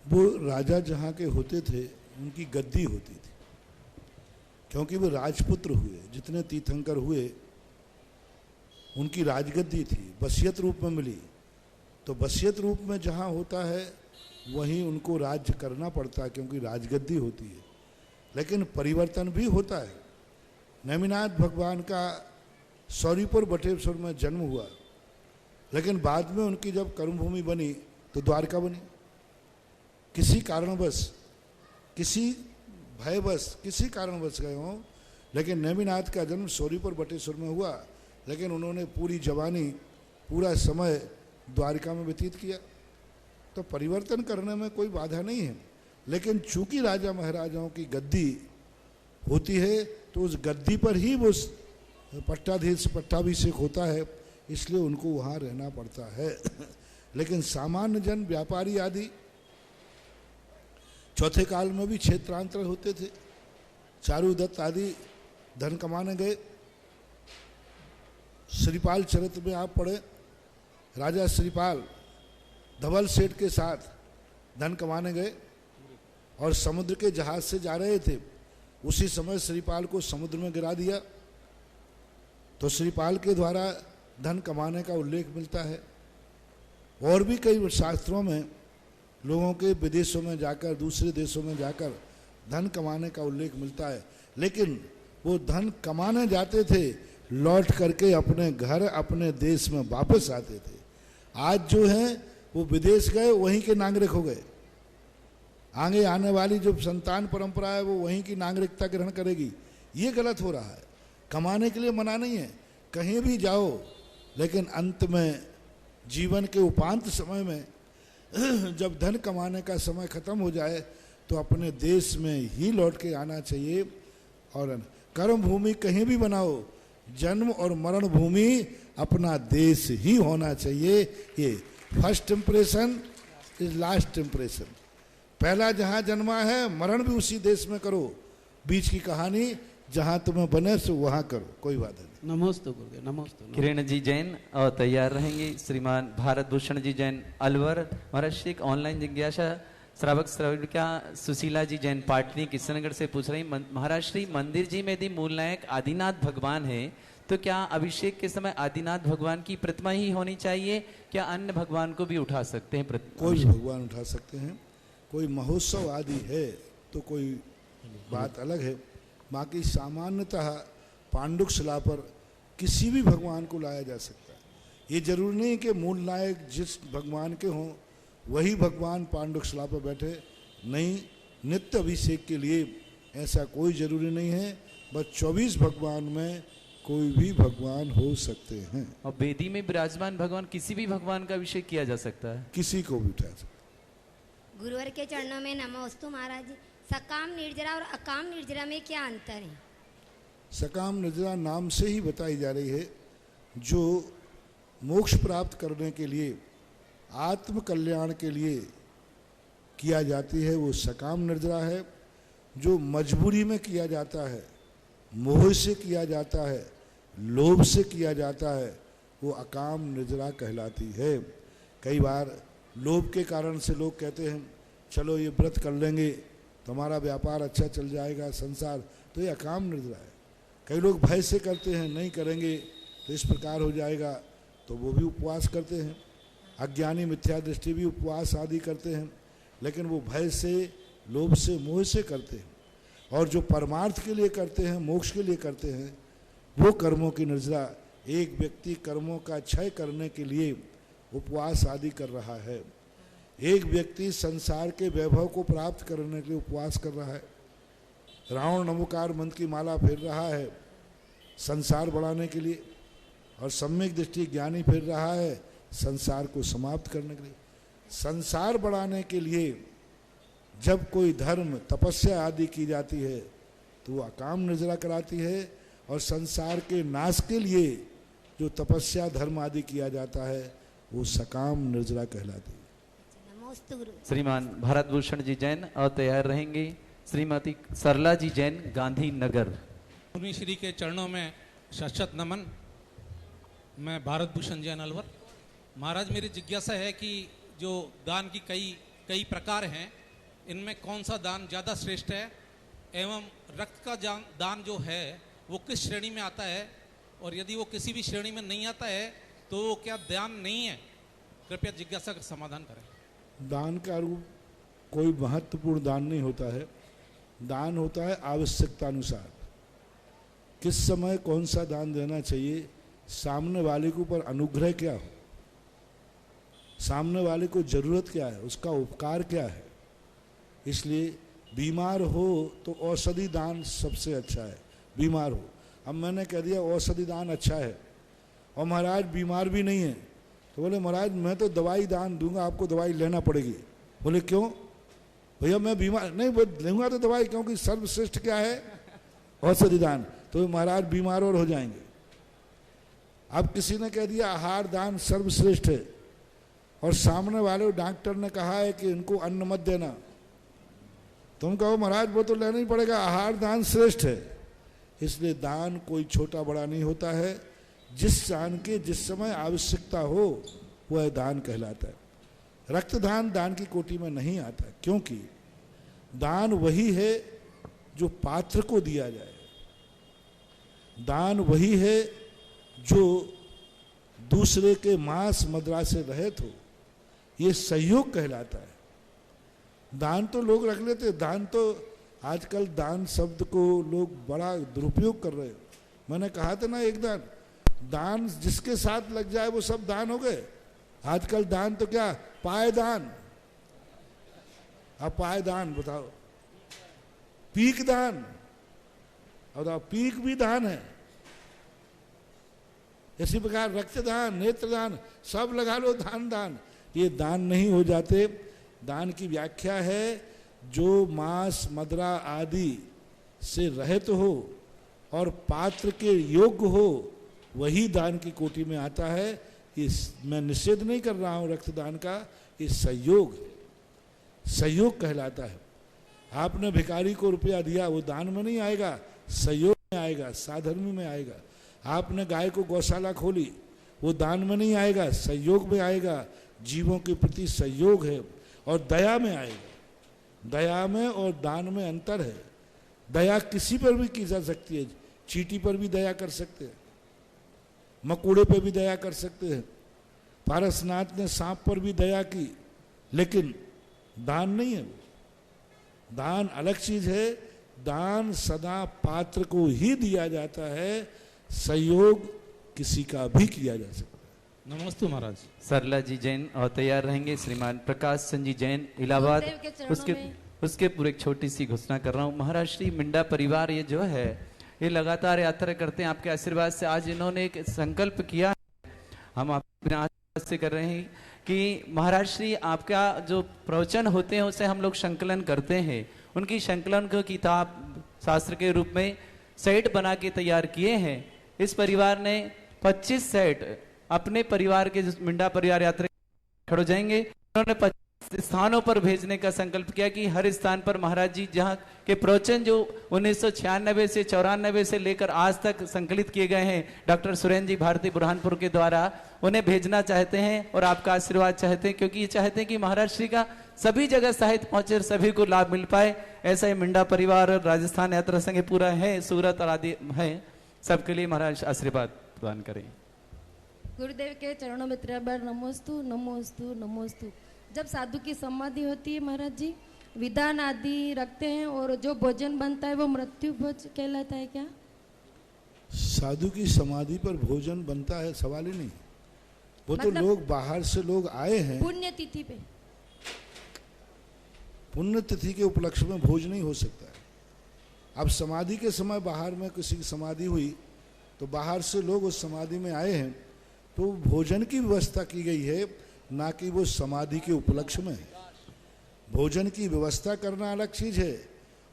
वो राजा जहाँ के होते थे उनकी गद्दी होती थी, क्योंकि वो राजपुत्र हुए। जितने तीर्थंकर हुए उनकी राजगद्दी थी, वसीयत रूप में मिली। तो वसीयत रूप में जहाँ होता है वहीं उनको राज्य करना पड़ता है, क्योंकि राजगद्दी होती है। लेकिन परिवर्तन भी होता है। नेमिनाथ भगवान का सौरीपुर बटेश्वर में जन्म हुआ, लेकिन बाद में उनकी जब कर्मभूमि बनी तो द्वारका बनी। किसी कारणवश, किसी भयवश, किसी कारणवश गए हों, लेकिन नेमिनाथ का जन्म सौरीपुर बटेश्वर में हुआ, लेकिन उन्होंने पूरी जवानी, पूरा समय द्वारका में व्यतीत किया। तो परिवर्तन करने में कोई बाधा नहीं है। लेकिन चूंकि राजा महाराजाओं की गद्दी होती है तो उस गद्दी पर ही वो पट्टाधीश पट्टाभिषेक होता है, इसलिए उनको वहाँ रहना पड़ता है। लेकिन सामान्य जन, व्यापारी आदि चौथे काल में भी क्षेत्रांतर होते थे। चारुदत्त आदि धन कमाने गए। श्रीपाल चरित्र में आप पढ़े, राजा श्रीपाल धवल सेठ के साथ धन कमाने गए और समुद्र के जहाज से जा रहे थे। उसी समय श्रीपाल को समुद्र में गिरा दिया। तो श्रीपाल के द्वारा धन कमाने का उल्लेख मिलता है। और भी कई शास्त्रों में लोगों के विदेशों में जाकर, दूसरे देशों में जाकर धन कमाने का उल्लेख मिलता है। लेकिन वो धन कमाने जाते थे, लौट करके अपने घर, अपने देश में वापस आते थे। आज जो है वो विदेश गए, वहीं के नागरिक हो गए। आगे आने वाली जो संतान परंपरा है वो वहीं की नागरिकता ग्रहण करेगी। ये गलत हो रहा है। कमाने के लिए मना नहीं है, कहीं भी जाओ, लेकिन अंत में जीवन के उपांत समय में जब धन कमाने का समय खत्म हो जाए तो अपने देश में ही लौट के आना चाहिए। और कर्म भूमि कहीं भी बनाओ, जन्म और मरण भूमि अपना देश ही होना चाहिए। ये first impression is last impression. पहला जहाँ जन्मा है मरण भी उसी देश में करो। बीच की कहानी जहाँ तुम्हें बने सो वहाँ करो, कोई बात नहीं। नमोस्तु गुरुदेव, नमोस्तु। किरण जी जैन और तैयार रहेंगे श्रीमान भारत भूषण जी जैन अलवर। महाराज एक ऑनलाइन जिज्ञासा श्रावक श्राविका सुशीला जी जैन पाटनी किशनगढ़ से पूछ रही, महाराज श्री मंदिर जी में यदि मूल नायक आदिनाथ भगवान है तो क्या अभिषेक के समय आदिनाथ भगवान की प्रतिमा ही होनी चाहिए, क्या अन्य भगवान को भी उठा सकते हैं? कोई भी भगवान उठा सकते हैं। कोई महोत्सव आदि है तो कोई बात अलग है। बाकी सामान्यतः पांडुक शिला पर किसी भी भगवान को लाया जा सकता है। ये जरूरी नहीं कि मूल नायक जिस भगवान के हों वही भगवान पांडुक शिला पर बैठे। नहीं, नित्य अभिषेक के लिए ऐसा कोई जरूरी नहीं है। बस 24 भगवान में कोई भी भगवान हो सकते हैं। और वेदी में विराजमान भगवान किसी भी भगवान का अभिषेक किया जा सकता है, किसी को भी उठा सकता है। गुरुवर के चरणों में नमोस्तु महाराज। सकाम निर्जरा और अकाम निर्जरा में क्या अंतर है? सकाम निर्जरा नाम से ही बताई जा रही है। जो मोक्ष प्राप्त करने के लिए, आत्म कल्याण के लिए किया जाती है वो सकाम निर्जरा है। जो मजबूरी में किया जाता है, मोह से किया जाता है, लोभ से किया जाता है, वो अकाम निर्जरा कहलाती है। कई बार लोभ के कारण से लोग कहते हैं चलो ये व्रत कर लेंगे तो हमारा व्यापार अच्छा चल जाएगा, संसार, तो ये अकाम निर्जरा है। कई लोग भय से करते हैं, नहीं करेंगे तो इस प्रकार हो जाएगा, तो वो भी उपवास करते हैं। अज्ञानी मिथ्या दृष्टि भी उपवास आदि करते हैं, लेकिन वो भय से, लोभ से, मोह से करते हैं। और जो परमार्थ के लिए करते हैं, मोक्ष के लिए करते हैं, वो कर्मों की निर्जरा। एक व्यक्ति कर्मों का क्षय करने के लिए उपवास आदि कर रहा है, एक व्यक्ति संसार के वैभव को प्राप्त करने के लिए उपवास कर रहा है, रावण नमोकार मंत्र की माला फेर रहा है संसार बढ़ाने के लिए, और सम्यक दृष्टि ज्ञानी फेर रहा है संसार को समाप्त करने के लिए। संसार बढ़ाने के लिए जब कोई धर्म तपस्या आदि की जाती है तो वो अकाम निर्जरा कराती है, और संसार के नाश के लिए जो तपस्या धर्म आदि किया जाता है वो सकाम निर्जरा कहलाती है। श्रीमान भारत भूषण जी जैन और तैयार रहेंगे श्रीमती सरला जी जैन, गांधीनगर। मुनि श्री के चरणों में शत नमन। मैं भारत भूषण जैन अलवर। महाराज, मेरी जिज्ञासा है कि जो दान की कई प्रकार हैं, इनमें कौन सा दान ज़्यादा श्रेष्ठ है, एवं रक्त का दान जो है वो किस श्रेणी में आता है, और यदि वो किसी भी श्रेणी में नहीं आता है तो वो क्या दान नहीं है? कृपया जिज्ञासा का समाधान करें। दान का रूप कोई महत्वपूर्ण दान नहीं होता है। दान होता है आवश्यकता अनुसार, किस समय कौन सा दान देना चाहिए, सामने वाले के ऊपर अनुग्रह क्या हो, सामने वाले को जरूरत क्या है, उसका उपकार क्या है। इसलिए बीमार हो तो औषधि दान सबसे अच्छा है। बीमार हो, अब मैंने कह दिया औषधि दान अच्छा है, और महाराज बीमार भी नहीं है, तो बोले महाराज मैं तो दवाई दान दूंगा, आपको दवाई लेना पड़ेगी। बोले क्यों? भैया मैं बीमार नहीं, लूँगा तो दवाई, क्योंकि सर्वश्रेष्ठ क्या है? औषधि दान। तो महाराज बीमार और हो जाएंगे। अब किसी ने कह दिया आहार दान सर्वश्रेष्ठ है, और सामने वाले डॉक्टर ने कहा है कि इनको अन्न मत देना, तुम कहो महाराज वो तो लेना ही पड़ेगा, आहार दान श्रेष्ठ है। इसलिए दान कोई छोटा बड़ा नहीं होता है, जिस दान के जिस समय आवश्यकता हो वह दान कहलाता है। रक्तदान दान की कोटि में नहीं आता, क्योंकि दान वही है जो पात्र को दिया जाए, दान वही है जो दूसरे के मांस मदिरा से रहित हो, ये सहयोग कहलाता है। दान तो लोग रख लेते, दान तो आजकल दान शब्द को लोग बड़ा दुरुपयोग कर रहे हैं। मैंने कहा था ना एक दान जिसके साथ लग जाए वो सब दान हो गए। आजकल दान तो क्या, पायदान, अब पायदान बताओ, पीक दान, बताओ पीक भी दान है। इसी प्रकार रक्तदान, नेत्रदान, सब लगा लो दान दान, ये दान नहीं हो जाते। दान की व्याख्या है जो मांस मदिरा आदि से रहित हो और पात्र के योग्य हो, वही दान की कोटि में आता है। इस मैं निषेध नहीं कर रहा हूँ रक्तदान का, ये सहयोग है, सहयोग कहलाता है। आपने भिखारी को रुपया दिया, वो दान में नहीं आएगा, सहयोग में आएगा, साधर्मी में आएगा। आपने गाय को गौशाला खोली, वो दान में नहीं आएगा, सहयोग में आएगा। जीवों के प्रति सहयोग है, और दया में आएगा। दया में और दान में अंतर है। दया किसी पर भी की जा सकती है, चींटी पर भी दया कर सकते हैं, मकोड़े पर भी दया कर सकते हैं। पारसनाथ ने सांप पर भी दया की, लेकिन दान नहीं है वो। दान अलग चीज है। दान सदा पात्र को ही दिया जाता है, सहयोग किसी का भी किया जा सकता है। नमस्ते महाराज। सरला जी जैन और तैयार रहेंगे श्रीमान प्रकाश संजी जैन, इलाहाबाद। उसके पूरे एक छोटी सी घोषणा कर रहा हूँ। महाराज श्री मिंडा परिवार ये जो है ये लगातार यात्रा करते हैं, आपके आशीर्वाद से आज इन्होंने एक संकल्प किया है, हम अपने आशीर्वाद से कर रहे हैं कि महाराज श्री आपका जो प्रवचन होते हैं उसे हम लोग संकलन करते हैं। उनकी संकलन को किताब शास्त्र के रूप में सेट बना के तैयार किए हैं। इस परिवार ने 25 सेट अपने परिवार के, मिंडा परिवार यात्रा खड़े हो जाएंगे, उन्होंने 25 स्थानों पर भेजने का संकल्प किया कि हर स्थान पर महाराज जी जहाँ के प्रवचन जो 1996 से 94 से लेकर आज तक संकलित किए गए हैं डॉक्टर सुरेंद्र जी भारती बुरहानपुर के द्वारा, उन्हें भेजना चाहते हैं और आपका आशीर्वाद चाहते हैं, क्योंकि ये चाहते हैं कि महाराज श्री का सभी जगह साहित्य पहुंचे और सभी को लाभ मिल पाए। ऐसा ही मिंडा परिवार और राजस्थान यात्रा संघ पूरा है, सूरत और आदि है, सबके लिए महाराज आशीर्वाद प्रदान करें। गुरुदेव के चरणों में 3 बार नमोस्तु नमोस्तु नमोस्तु। जब साधु की समाधि होती है महाराज जी, विधान आदि रखते हैं और जो भोजन बनता है वो मृत्यु भोज कहलाता है क्या? साधु की समाधि पर भोजन बनता है, सवाल ही नहीं। वो मतलब तो लोग बाहर से लोग आए हैं, पुण्य तिथि पे, पुण्य तिथि के उपलक्ष्य में भोज नहीं हो सकता है। अब समाधि के समय बाहर में किसी की समाधि हुई तो बाहर से लोग उस समाधि में आए हैं, तो भोजन की व्यवस्था की गई है, ना कि वो समाधि के उपलक्ष्य में है। भोजन की व्यवस्था करना अलग चीज है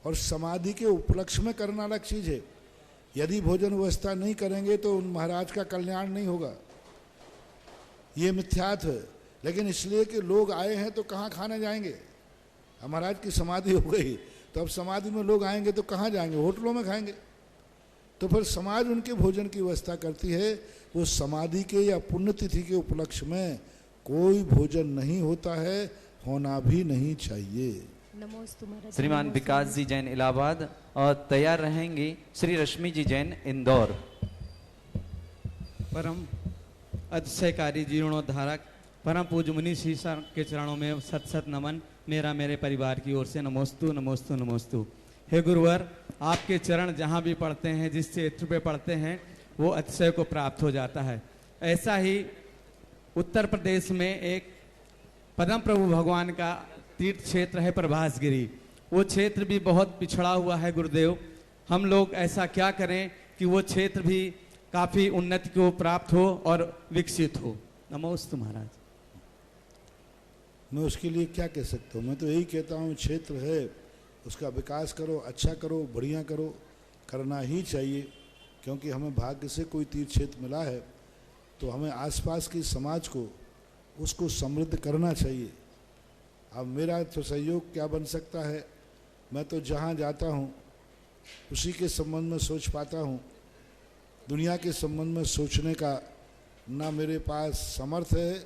और समाधि के उपलक्ष्य में करना अलग चीज है। यदि भोजन व्यवस्था नहीं करेंगे तो उन महाराज का कल्याण नहीं होगा, ये मिथ्यात्व है। लेकिन इसलिए कि लोग आए हैं तो कहाँ खाने जाएंगे? महाराज की समाधि हो गई तो अब समाधि में लोग आएंगे तो कहाँ जाएंगे? होटलों में खाएंगे। तो फिर समाज उनके भोजन की व्यवस्था करती है। वो समाधि के या पुण्यतिथि के उपलक्ष्य में कोई भोजन नहीं होता है, होना भी नहीं चाहिए। श्रीमान विकास जी जैन इलाहाबाद और तैयार रहेंगे श्री रश्मि जी जैन इंदौर। परम अतिशयकारी जीर्णोद्धारक परम पूज्य मुनि शीशा के चरणों में सत सत नमन मेरा मेरे परिवार की ओर से। नमोस्तु नमोस्तु नमोस्तु। हे गुरुवर, आपके चरण जहाँ भी पढ़ते हैं, जिस क्षेत्र पे पढ़ते हैं, वो अतिशय को प्राप्त हो जाता है। ऐसा ही उत्तर प्रदेश में एक पद्म प्रभु भगवान का तीर्थ क्षेत्र है प्रभासगिरी। वो क्षेत्र भी बहुत पिछड़ा हुआ है गुरुदेव। हम लोग ऐसा क्या करें कि वो क्षेत्र भी काफी उन्नति को प्राप्त हो और विकसित हो। नमोस्तु महाराज। मैं उसके लिए क्या कह सकता हूँ? मैं तो यही कहता हूँ, क्षेत्र है उसका विकास करो, अच्छा करो, बढ़िया करो, करना ही चाहिए। क्योंकि हमें भाग्य से कोई तीर्थ क्षेत्र मिला है तो हमें आसपास की समाज को उसको समृद्ध करना चाहिए। अब मेरा तो सहयोग क्या बन सकता है? मैं तो जहाँ जाता हूँ उसी के संबंध में सोच पाता हूँ। दुनिया के संबंध में सोचने का ना मेरे पास समर्थ है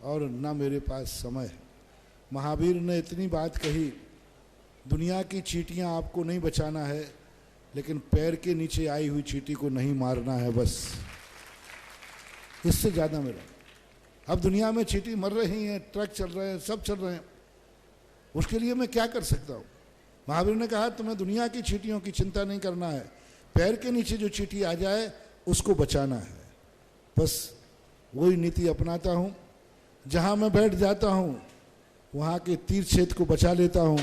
और ना मेरे पास समय है। महावीर ने इतनी बात कही, दुनिया की चींटियाँ आपको नहीं बचाना है, लेकिन पैर के नीचे आई हुई चींटी को नहीं मारना है, बस। इससे ज़्यादा मेरा। अब दुनिया में चींटी मर रही हैं, ट्रक चल रहे हैं, सब चल रहे हैं, उसके लिए मैं क्या कर सकता हूँ? महावीर ने कहा तुम्हें दुनिया की चींटियों की चिंता नहीं करना है, पैर के नीचे जो चींटी आ जाए उसको बचाना है, बस। वही नीति अपनाता हूँ। जहाँ मैं बैठ जाता हूँ वहाँ के तीर्थ क्षेत्र को बचा लेता हूँ।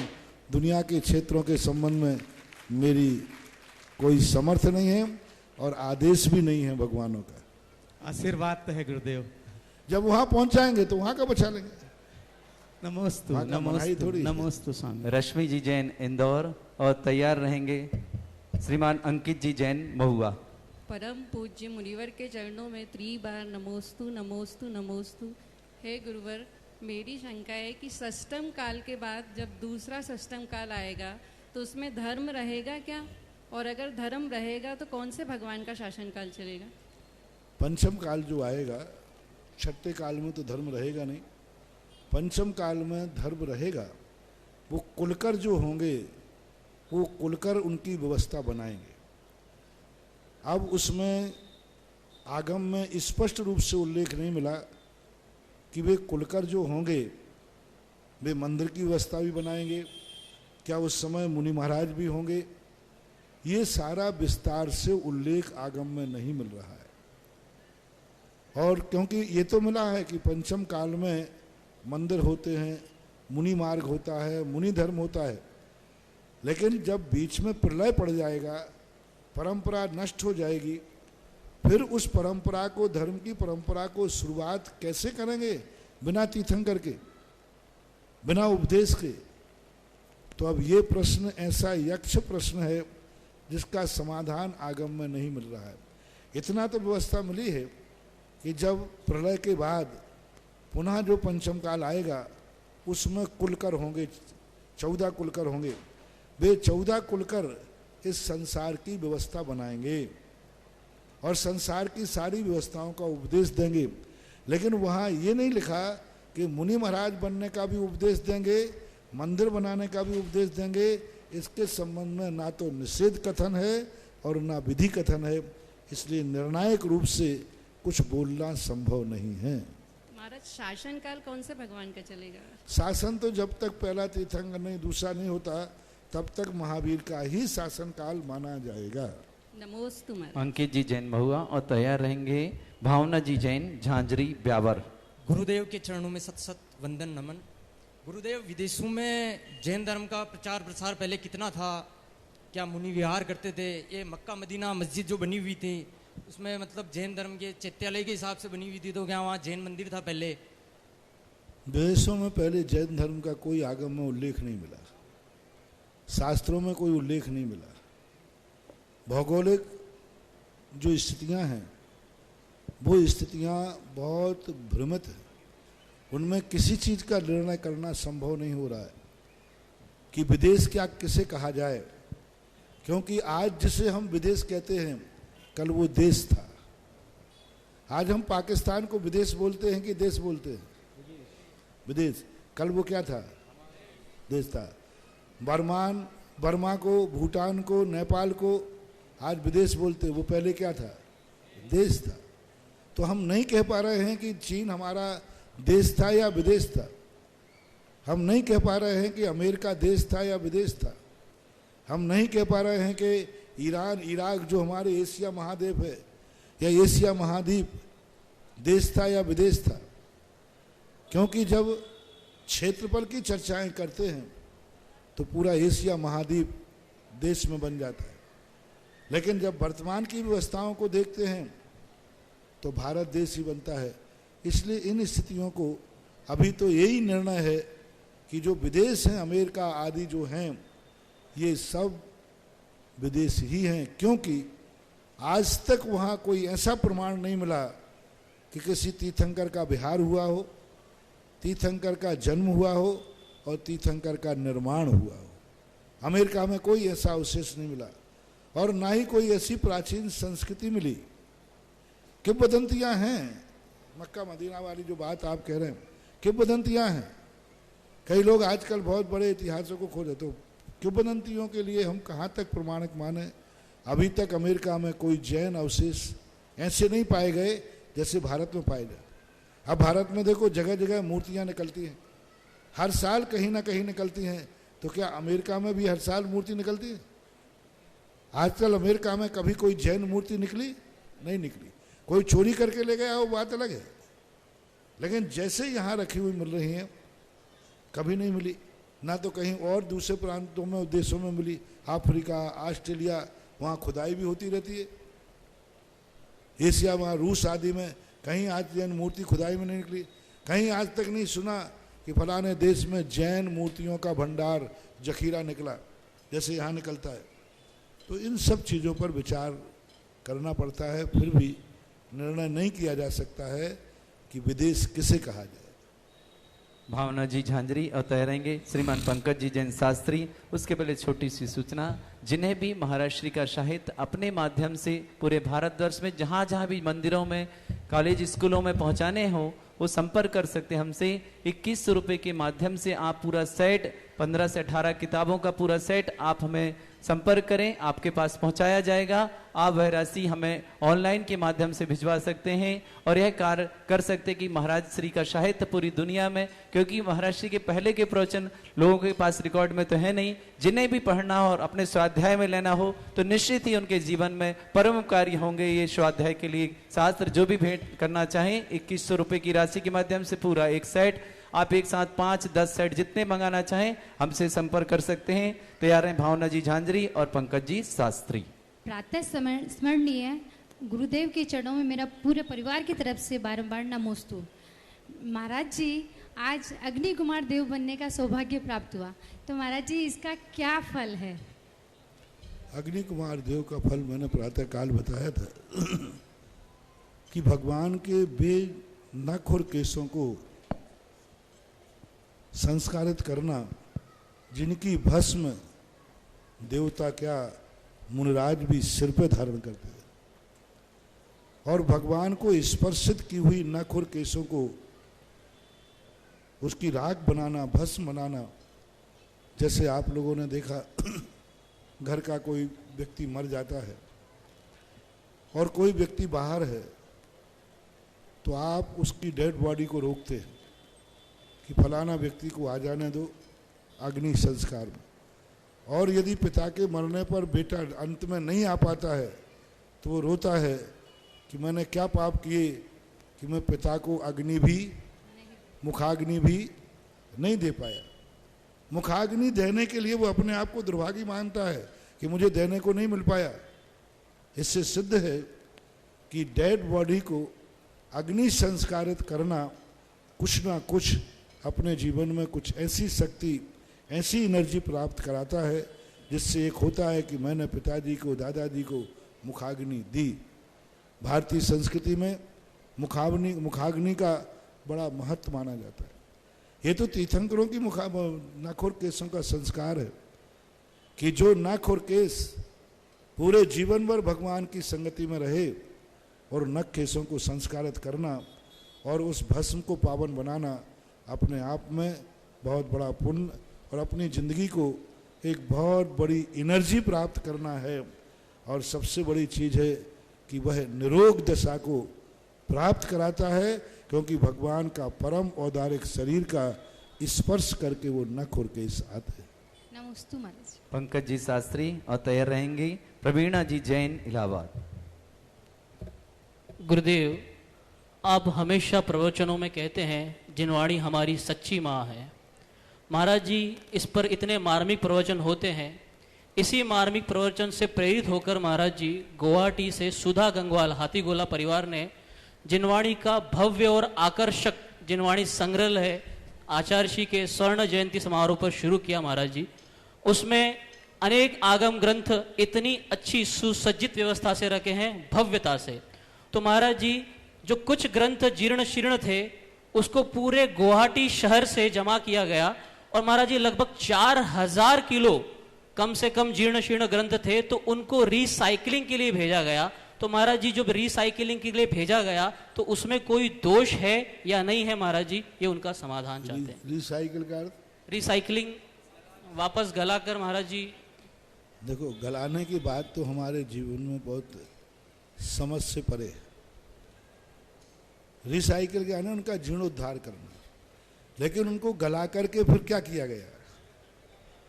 दुनिया के क्षेत्रों के संबंध में मेरी कोई समर्थ नहीं है और आदेश भी नहीं है भगवानों का। आशीर्वाद तो है गुरुदेव। जब वहाँ पहुँच जाएंगे तो वहाँ का बचा लेंगे। नमोस्तु नमोस्तु नमोस्तु स्वामी। रश्मि जी जैन इंदौर और तैयार रहेंगे श्रीमान अंकित जी जैन महुआ। परम पूज्य मुनिवर के चरणों में 3 बार नमोस्तु नमोस्तु नमोस्तु। हे गुरुवर, मेरी शंका है कि षष्ठम काल के बाद जब दूसरा षष्ठम काल आएगा तो उसमें धर्म रहेगा क्या? और अगर धर्म रहेगा तो कौन से भगवान का शासन काल चलेगा? पंचम काल जो आएगा, छठे काल में तो धर्म रहेगा नहीं। पंचम काल में धर्म रहेगा। वो कुलकर जो होंगे वो कुलकर उनकी व्यवस्था बनाएंगे। अब उसमें आगम में स्पष्ट रूप से उल्लेख नहीं मिला कि वे कुलकर जो होंगे वे मंदिर की व्यवस्था भी बनाएंगे, क्या उस समय मुनि महाराज भी होंगे? ये सारा विस्तार से उल्लेख आगम में नहीं मिल रहा है। और क्योंकि ये तो मिला है कि पंचम काल में मंदिर होते हैं, मुनि मार्ग होता है, मुनि धर्म होता है, लेकिन जब बीच में प्रलय पड़ जाएगा, परंपरा नष्ट हो जाएगी, फिर उस परंपरा को, धर्म की परंपरा को शुरुआत कैसे करेंगे? बिना तीर्थंकर के, बिना उपदेश के। तो अब ये प्रश्न ऐसा यक्ष प्रश्न है जिसका समाधान आगम में नहीं मिल रहा है। इतना तो व्यवस्था मिली है कि जब प्रलय के बाद पुनः जो पंचम काल आएगा उसमें कुलकर होंगे, 14 कुलकर होंगे। वे 14 कुलकर इस संसार की व्यवस्था बनाएंगे और संसार की सारी व्यवस्थाओं का उपदेश देंगे। लेकिन वहाँ ये नहीं लिखा कि मुनि महाराज बनने का भी उपदेश देंगे, मंदिर बनाने का भी उपदेश देंगे। इसके संबंध में ना तो निषेध कथन है और ना विधि कथन है, इसलिए निर्णायक रूप से कुछ बोलना संभव नहीं है। महाराज शासन काल कौन से भगवान का चलेगा? शासन तो जब तक पहला तीर्थंकर नहीं, दूसरा नहीं होता, तब तक महावीर का ही शासन काल माना जाएगा। नमोस्तु महाराज। अंकित जी जैन महुआ और तैयार रहेंगे भावना जी जैन झांझरी ब्यावर। गुरुदेव के चरणों में सत सत वंदन नमन। गुरुदेव, विदेशों में जैन धर्म का प्रचार प्रसार पहले कितना था? क्या मुनि विहार करते थे? ये मक्का मदीना मस्जिद जो बनी हुई थी उसमें मतलब जैन धर्म के चैत्यालय के हिसाब से बनी हुई थी, तो क्या वहाँ जैन मंदिर था पहले? विदेशों में पहले जैन धर्म का कोई आगम में उल्लेख नहीं मिला, शास्त्रों में कोई उल्लेख नहीं मिला। भौगोलिक जो स्थितियां हैं वो स्थितियां बहुत भ्रमित हैं, उनमें किसी चीज का निर्णय करना संभव नहीं हो रहा है कि विदेश क्या किसे कहा जाए, क्योंकि आज जिसे हम विदेश कहते हैं कल वो देश था। आज हम पाकिस्तान को विदेश बोलते हैं कि देश बोलते हैं? विदेश। कल वो क्या था? देश था। बर्मा को, भूटान को, नेपाल को आज विदेश बोलते, वो पहले क्या था? देश था। तो हम नहीं कह पा रहे हैं कि चीन हमारा देश था या विदेश था। हम नहीं कह पा रहे हैं कि अमेरिका देश था या विदेश था। हम नहीं कह पा रहे हैं कि ईरान, इराक जो हमारे एशिया महाद्वीप है या एशिया महाद्वीप देश था या विदेश था, क्योंकि जब क्षेत्रफल की चर्चाएं करते हैं तो पूरा एशिया महाद्वीप देश में बन जाता है। लेकिन जब वर्तमान की व्यवस्थाओं को देखते हैं तो भारत देश ही बनता है। इसलिए इन स्थितियों को अभी तो यही निर्णय है कि जो विदेश हैं, अमेरिका आदि जो हैं, ये सब विदेश ही हैं, क्योंकि आज तक वहाँ कोई ऐसा प्रमाण नहीं मिला कि किसी तीर्थंकर का विहार हुआ हो, तीर्थंकर का जन्म हुआ हो और तीर्थंकर का निर्माण हुआ हो। अमेरिका में कोई ऐसा अवशेष नहीं मिला और ना ही कोई ऐसी प्राचीन संस्कृति मिली। किंवदंतियां हैं, मक्का मदीना वाली जो बात आप कह रहे हैं, किंवदंतियां हैं। कई लोग आजकल बहुत बड़े इतिहासों को खोजे, तो किंवदंतियों के लिए हम कहाँ तक प्रमाणिक माने? अभी तक अमेरिका में कोई जैन अवशेष ऐसे नहीं पाए गए जैसे भारत में पाए गए। अब भारत में देखो जगह जगह मूर्तियां निकलती हैं, हर साल कहीं ना कहीं निकलती हैं। तो क्या अमेरिका में भी हर साल मूर्ति निकलती है? आजकल अमेरिका में कभी कोई जैन मूर्ति निकली? नहीं निकली। कोई चोरी करके ले गया वो बात अलग है, लेकिन जैसे यहाँ रखी हुई मिल रही हैं कभी नहीं मिली। ना तो कहीं और दूसरे प्रांतों में, देशों में मिली। अफ्रीका, ऑस्ट्रेलिया, वहाँ खुदाई भी होती रहती है। एशिया, वहाँ रूस आदि में कहीं आज जैन मूर्ति खुदाई में नहीं निकली। कहीं आज तक नहीं सुना कि फलाने देश में जैन मूर्तियों का भंडार जखीरा निकला जैसे यहाँ निकलता है। तो इन सब चीज़ों पर विचार करना पड़ता है, फिर भी निर्णय नहीं किया जा सकता है कि विदेश किसे कहा जाए। भावना जी झांझरी और तैयारेंगे श्रीमान पंकज जी जैन शास्त्री। उसके पहले छोटी सी सूचना, जिन्हें भी महाराज श्री का साहित्य अपने माध्यम से पूरे भारतवर्ष में जहाँ जहाँ भी मंदिरों में, कॉलेज, स्कूलों में पहुँचाने हो, वो संपर्क कर सकते हैं हमसे। 2100 रुपये के माध्यम से आप पूरा सेट, 15 से 18 किताबों का पूरा सेट आप हमें संपर्क करें, आपके पास पहुंचाया जाएगा। आप वह राशि हमें ऑनलाइन के माध्यम से भिजवा सकते हैं और यह कार्य कर सकते हैं कि महाराज श्री का साहित्य पूरी दुनिया में, क्योंकि महाराज श्री के पहले के प्रवचन लोगों के पास रिकॉर्ड में तो है नहीं, जिन्हें भी पढ़ना हो और अपने स्वाध्याय में लेना हो तो निश्चित ही उनके जीवन में परम उपकारी होंगे। ये स्वाध्याय के लिए शास्त्र जो भी भेंट करना चाहें, 2100 रुपये की राशि के माध्यम से पूरा एक सेट आप एक साथ 5-10 सेट जितने मंगाना चाहें हमसे संपर्क कर सकते हैं। तैयार हैं भावना जी झांझरी और पंकज जी शास्त्री। प्रातः स्मरणीय गुरुदेव के चरणों में मेरा पूरे परिवार की तरफ से बारंबार नमोस्तु। महाराज जी, आज अग्नि कुमार देव बनने का सौभाग्य प्राप्त हुआ, तो महाराज जी इसका क्या फल है? अग्नि कुमार देव का फल मैंने प्रातः काल बताया था कि भगवान के बेनखुर केसों को संस्कारित करना, जिनकी भस्म देवता क्या मुनिराज भी सिर पे धारण करते हैं, और भगवान को स्पर्शित की हुई नख और केशों को उसकी राख बनाना, भस्म बनाना। जैसे आप लोगों ने देखा घर का कोई व्यक्ति मर जाता है और कोई व्यक्ति बाहर है, तो आप उसकी डेड बॉडी को रोकते हैं कि फलाना व्यक्ति को आ जाने दो अग्नि संस्कार में। और यदि पिता के मरने पर बेटा अंत में नहीं आ पाता है तो वो रोता है कि मैंने क्या पाप किए कि मैं पिता को अग्नि भी, मुखाग्नि भी नहीं दे पाया। मुखाग्नि देने के लिए वो अपने आप को दुर्भागी मानता है कि मुझे देने को नहीं मिल पाया। इससे सिद्ध है कि डेड बॉडी को अग्नि संस्कारित करना कुछ ना कुछ अपने जीवन में कुछ ऐसी शक्ति, ऐसी एनर्जी प्राप्त कराता है जिससे एक होता है कि मैंने पिताजी को, दादाजी को मुखाग्नि दी। भारतीय संस्कृति में मुखाग्नि का बड़ा महत्व माना जाता है। ये तो तीर्थंकरों की नख और केसों का संस्कार है कि जो नख और केस पूरे जीवन भर भगवान की संगति में रहे, और नख केसों को संस्कारित करना और उस भस्म को पावन बनाना अपने आप में बहुत बड़ा पुण्य और अपनी जिंदगी को एक बहुत बड़ी एनर्जी प्राप्त करना है। और सबसे बड़ी चीज़ है कि वह निरोग दशा को प्राप्त कराता है, क्योंकि भगवान का परम औदारिक शरीर का स्पर्श करके वो नख और केस आते हैं। नमोस्तु महाराज। पंकज जी शास्त्री और तैयार रहेंगी प्रवीणा जी जैन इलाहाबाद। गुरुदेव, आप हमेशा प्रवचनों में कहते हैं जिनवाणी हमारी सच्ची माँ है। महाराज जी, इस पर इतने मार्मिक प्रवचन होते हैं। इसी मार्मिक प्रवचन से प्रेरित होकर महाराज जी गुवाहाटी से सुधा गंगवाल हाथीगोला परिवार ने जिनवाणी का भव्य और आकर्षक जिनवाणी संग्रह है आचार्य श्री के स्वर्ण जयंती समारोह पर शुरू किया महाराज जी। उसमें अनेक आगम ग्रंथ इतनी अच्छी सुसज्जित व्यवस्था से रखे हैं, भव्यता से। तो महाराज जी जो कुछ ग्रंथ जीर्ण शीर्ण थे उसको पूरे गुवाहाटी शहर से जमा किया गया, और महाराज जी लगभग 4000 किलो कम से कम जीर्ण शीर्ण ग्रंथ थे, तो उनको रिसाइकलिंग के लिए भेजा गया। तो महाराज जी जब रिसाइकलिंग के लिए भेजा गया तो उसमें कोई दोष है या नहीं है महाराज जी, ये उनका समाधान चाहते हैं। रिसाइकिल का अर्थ? रिसाइकलिंग वापस गलाकर महाराज जी। देखो, गलाने की बात तो हमारे जीवन में बहुत समझ से परे है। रिसाइकिल क्या है ना, उनका जीर्णोद्धार करना। लेकिन उनको गला करके फिर क्या किया गया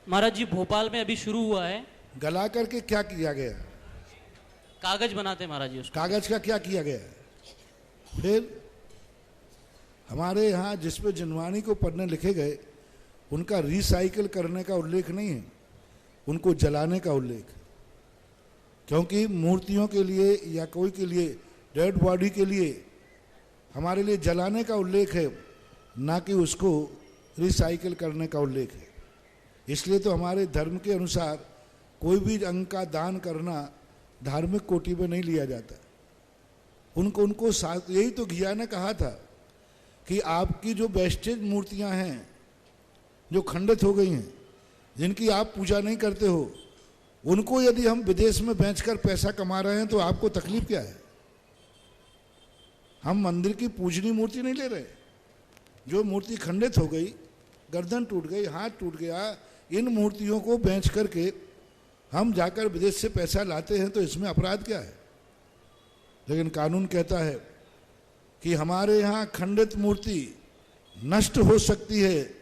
महाराज जी? भोपाल में अभी शुरू हुआ है। गला करके क्या किया गया? कागज बनाते महाराज जी उसको। कागज का क्या किया गया? फिर हमारे यहाँ जिसपे जिनवाणी को पढ़ने लिखे गए उनका रिसाइकिल करने का उल्लेख नहीं है, उनको जलाने का उल्लेख। क्योंकि मूर्तियों के लिए या कोई के लिए, डेड बॉडी के लिए हमारे लिए जलाने का उल्लेख है, ना कि उसको रिसाइकिल करने का उल्लेख है। इसलिए तो हमारे धर्म के अनुसार कोई भी अंग का दान करना धार्मिक कोटि में नहीं लिया जाता। उनको यही तो घिया ने कहा था कि आपकी जो वेस्टेज मूर्तियां हैं जो खंडित हो गई हैं, जिनकी आप पूजा नहीं करते हो, उनको यदि हम विदेश में बेचकर पैसा कमा रहे हैं तो आपको तकलीफ क्या है? हम मंदिर की पूजनीय मूर्ति नहीं ले रहे। जो मूर्ति खंडित हो गई, गर्दन टूट गई, हाथ टूट गया, इन मूर्तियों को बेच करके हम जाकर विदेश से पैसा लाते हैं, तो इसमें अपराध क्या है? लेकिन कानून कहता है कि हमारे यहाँ खंडित मूर्ति नष्ट हो सकती है,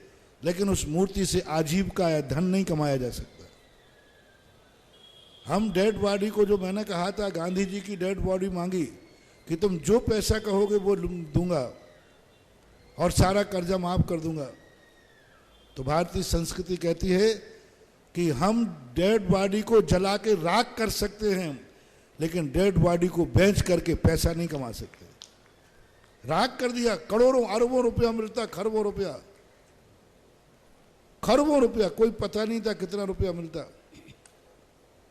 लेकिन उस मूर्ति से आजीविका या धन नहीं कमाया जा सकता। हम डेड बॉडी को, जो मैंने कहा था, गांधी जी की डेड बॉडी मांगी कि तुम जो पैसा कहोगे वो दूंगा और सारा कर्जा माफ कर दूंगा, तो भारतीय संस्कृति कहती है कि हम डेड बॉडी को जला के राख कर सकते हैं, लेकिन डेड बॉडी को बेच करके पैसा नहीं कमा सकते। राख कर दिया, करोड़ों अरबों रुपया मिलता, खरबों रुपया, कोई पता नहीं था कितना रुपया मिलता,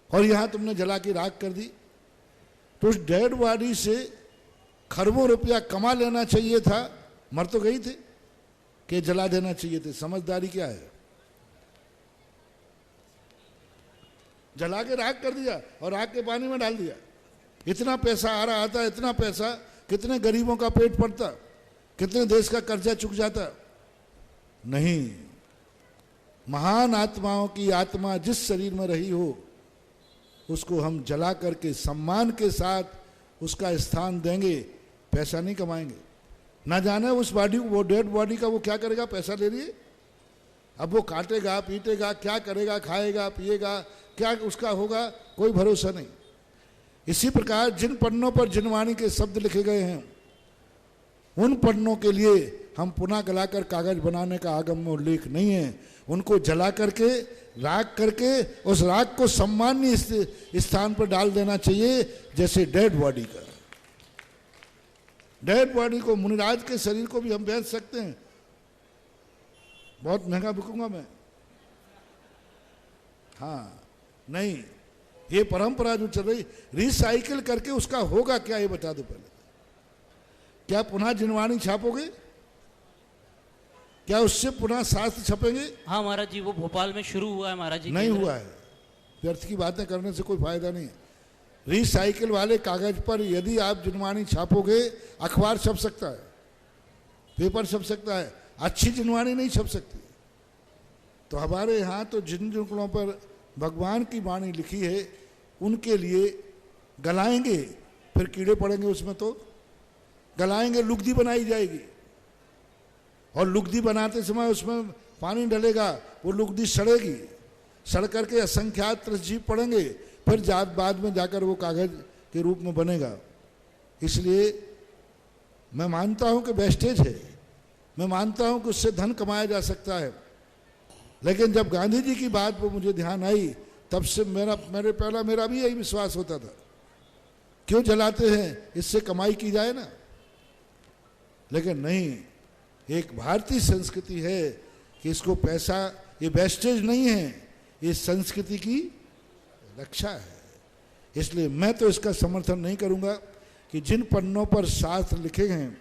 और यहां तुमने जला के राख कर दी। तो उस डेड बॉडी से खरबों रुपया कमा लेना चाहिए था, मर तो गई थी, कि जला देना चाहिए थे। समझदारी क्या है? जला के राख कर दिया और आग के पानी में डाल दिया। इतना पैसा आ रहा था, इतना पैसा, कितने गरीबों का पेट पड़ता, कितने देश का कर्जा चुक जाता। नहीं, महान आत्माओं की आत्मा जिस शरीर में रही हो उसको हम जला करके सम्मान के साथ उसका स्थान देंगे, पैसा नहीं कमाएंगे। ना जाने उस बॉडी, वो डेड बॉडी का वो क्या करेगा, पैसा ले लिए। अब वो काटेगा, पीटेगा, क्या करेगा, खाएगा, पिएगा, क्या उसका होगा, कोई भरोसा नहीं। इसी प्रकार जिन पन्नों पर जिनवाणी के शब्द लिखे गए हैं उन पन्नों के लिए हम पुनः गलाकर कागज बनाने का आगम में उल्लेख नहीं है। उनको जला करके, राख करके उस राख को सम्मानीय स्थान पर डाल देना चाहिए, जैसे डेड बॉडी का। डेड बॉडी को, मुनिराज के शरीर को भी हम बेच सकते हैं, बहुत महंगा बिकूंगा मैं। हाँ, नहीं, ये परंपरा जो चल रही, रिसाइकिल करके उसका होगा क्या, ये बता दो पहले। क्या पुनः जिनवाणी छापोगे? क्या उससे पुनः शास्त्र छपेंगे? हाँ महाराज जी, वो भोपाल में शुरू हुआ है महाराज जी। नहीं हुआ है, व्यर्थ की बातें करने से कोई फायदा नहीं है। रिसाइकिल वाले कागज पर यदि आप जिनवाणी छापोगे, अखबार छप सकता है, पेपर छप सकता है, अच्छी जिनवाणी नहीं छप सकती। तो हमारे यहाँ तो जिन जिनकों पर भगवान की वाणी लिखी है उनके लिए गलाएंगे, फिर कीड़े पड़ेंगे उसमें, तो गलाएंगे, लुगदी बनाई जाएगी और लुगदी बनाते समय उसमें पानी डलेगा, वो लुगदी सड़ेगी, सड़ करके असंख्यात जीव पड़ेंगे, फिर बाद में जाकर वो कागज के रूप में बनेगा। इसलिए मैं मानता हूं कि वेस्टेज है, मैं मानता हूं कि उससे धन कमाया जा सकता है, लेकिन जब गांधी जी की बात वो मुझे ध्यान आई तब से मेरा भी यही विश्वास होता था, क्यों जलाते हैं, इससे कमाई की जाए ना। लेकिन नहीं, एक भारतीय संस्कृति है कि इसको पैसा, ये वेस्टेज नहीं है, ये संस्कृति की रक्षा है। इसलिए मैं तो इसका समर्थन नहीं करूंगा कि जिन पन्नों पर शास्त्र लिखे हैं,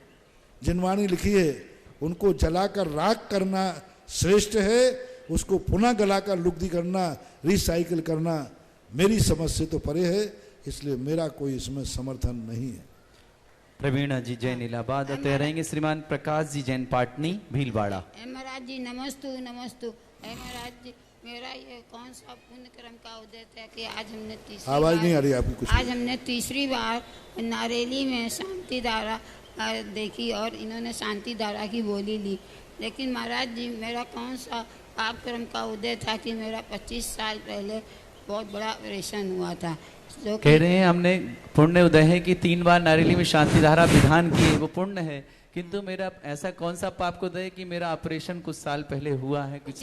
जिनवाणी लिखी है, उनको जलाकर राख करना श्रेष्ठ है, उसको पुनः गलाकर लुगदी करना, रिसाइकिल करना मेरी समझ से तो परे है। इसलिए मेरा कोई इसमें समर्थन नहीं है। प्रवीणा जी जैन इलाहाबाद आते रहेंगे। श्रीमान प्रकाश जी जैन पाटनी भीलवाड़ा। महाराज जी नमस्तु नमस्तु। महाराज जी, मेरा ये कौन सा पुण्य कर्म का उदय था कि आज हमने आवाज नहीं आ रही आपकी कुछ? आज हमने तीसरी बार नारेली में शांति धारा देखी और इन्होंने शांति धारा की बोली ली। लेकिन महाराज जी, मेरा कौन सा पाप कर्म का उदय था कि मेरा 25 साल पहले बहुत बड़ा ऑपरेशन हुआ था। जो कह रहे हैं हमने पुण्य उदय है कि 3 बार नारेली में शांति धारा विधान की, वो पुण्य है, किंतु मेरा ऐसा कौन सा पाप को उदय कि मेरा ऑपरेशन कुछ साल पहले हुआ है, कुछ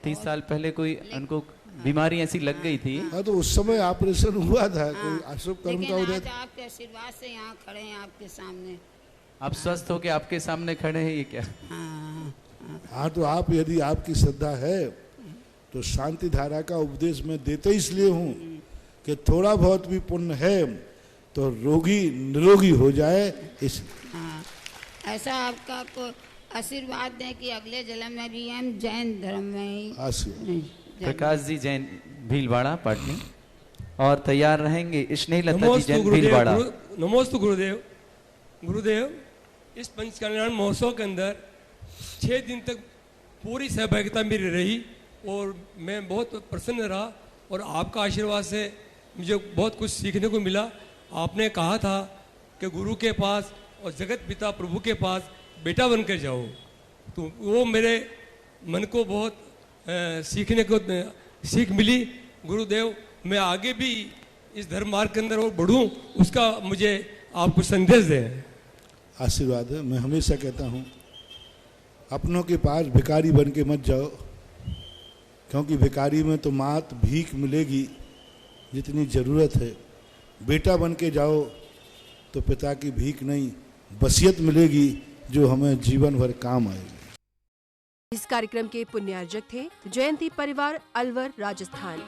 30 साल पहले कोई उनको बीमारी ऐसी लग गई थी। हाँ, तो उस समय ऑपरेशन हुआ था, कोई अशुभ कर्म का उदय। आपके आशीर्वाद से यहाँ खड़े हैं आपके सामने, आप स्वस्थ होके आपके सामने खड़े हैं, ये क्या? हाँ, तो आप, यदि आपकी श्रद्धा है तो शांति धारा का उपदेश मैं देते इसलिए हूँ कि थोड़ा बहुत भी पुण्य है तो रोगी निरोगी हो जाए। इस ऐसा आपका को आशीर्वाद दें कि अगले जन्म में भी हम जैन धर्म में ही। प्रकाश जी जैन भीलवाड़ा पाटनी और तैयार रहेंगे। स्नेह लता जी जैन भीलवाड़ा। नमोस्तु गुरुदेव। गुरुदेव, इस पंच कल्याण महोत्सव के अंदर 6 दिन तक पूरी सहभागिता मेरी रही और मैं बहुत प्रसन्न रहा और आपका आशीर्वाद से मुझे बहुत कुछ सीखने को मिला। आपने कहा था कि गुरु के पास और जगत पिता प्रभु के पास बेटा बनकर जाओ, तो वो मेरे मन को बहुत सीखने को सीख मिली। गुरुदेव, मैं आगे भी इस धर्म मार्ग के अंदर और बढ़ूं, उसका मुझे आप कुछ संदेश दें। आशीर्वाद है। मैं हमेशा कहता हूँ, अपनों के पास भिखारी बन के मत जाओ, क्योंकि भिखारी में तो मात भीख मिलेगी जितनी ज़रूरत है। बेटा बन के जाओ तो पिता की भीख नहीं, वसीयत मिलेगी जो हमें जीवन भर काम आएगी। इस कार्यक्रम के पुण्यार्जक थे जयंती परिवार, अलवर, राजस्थान।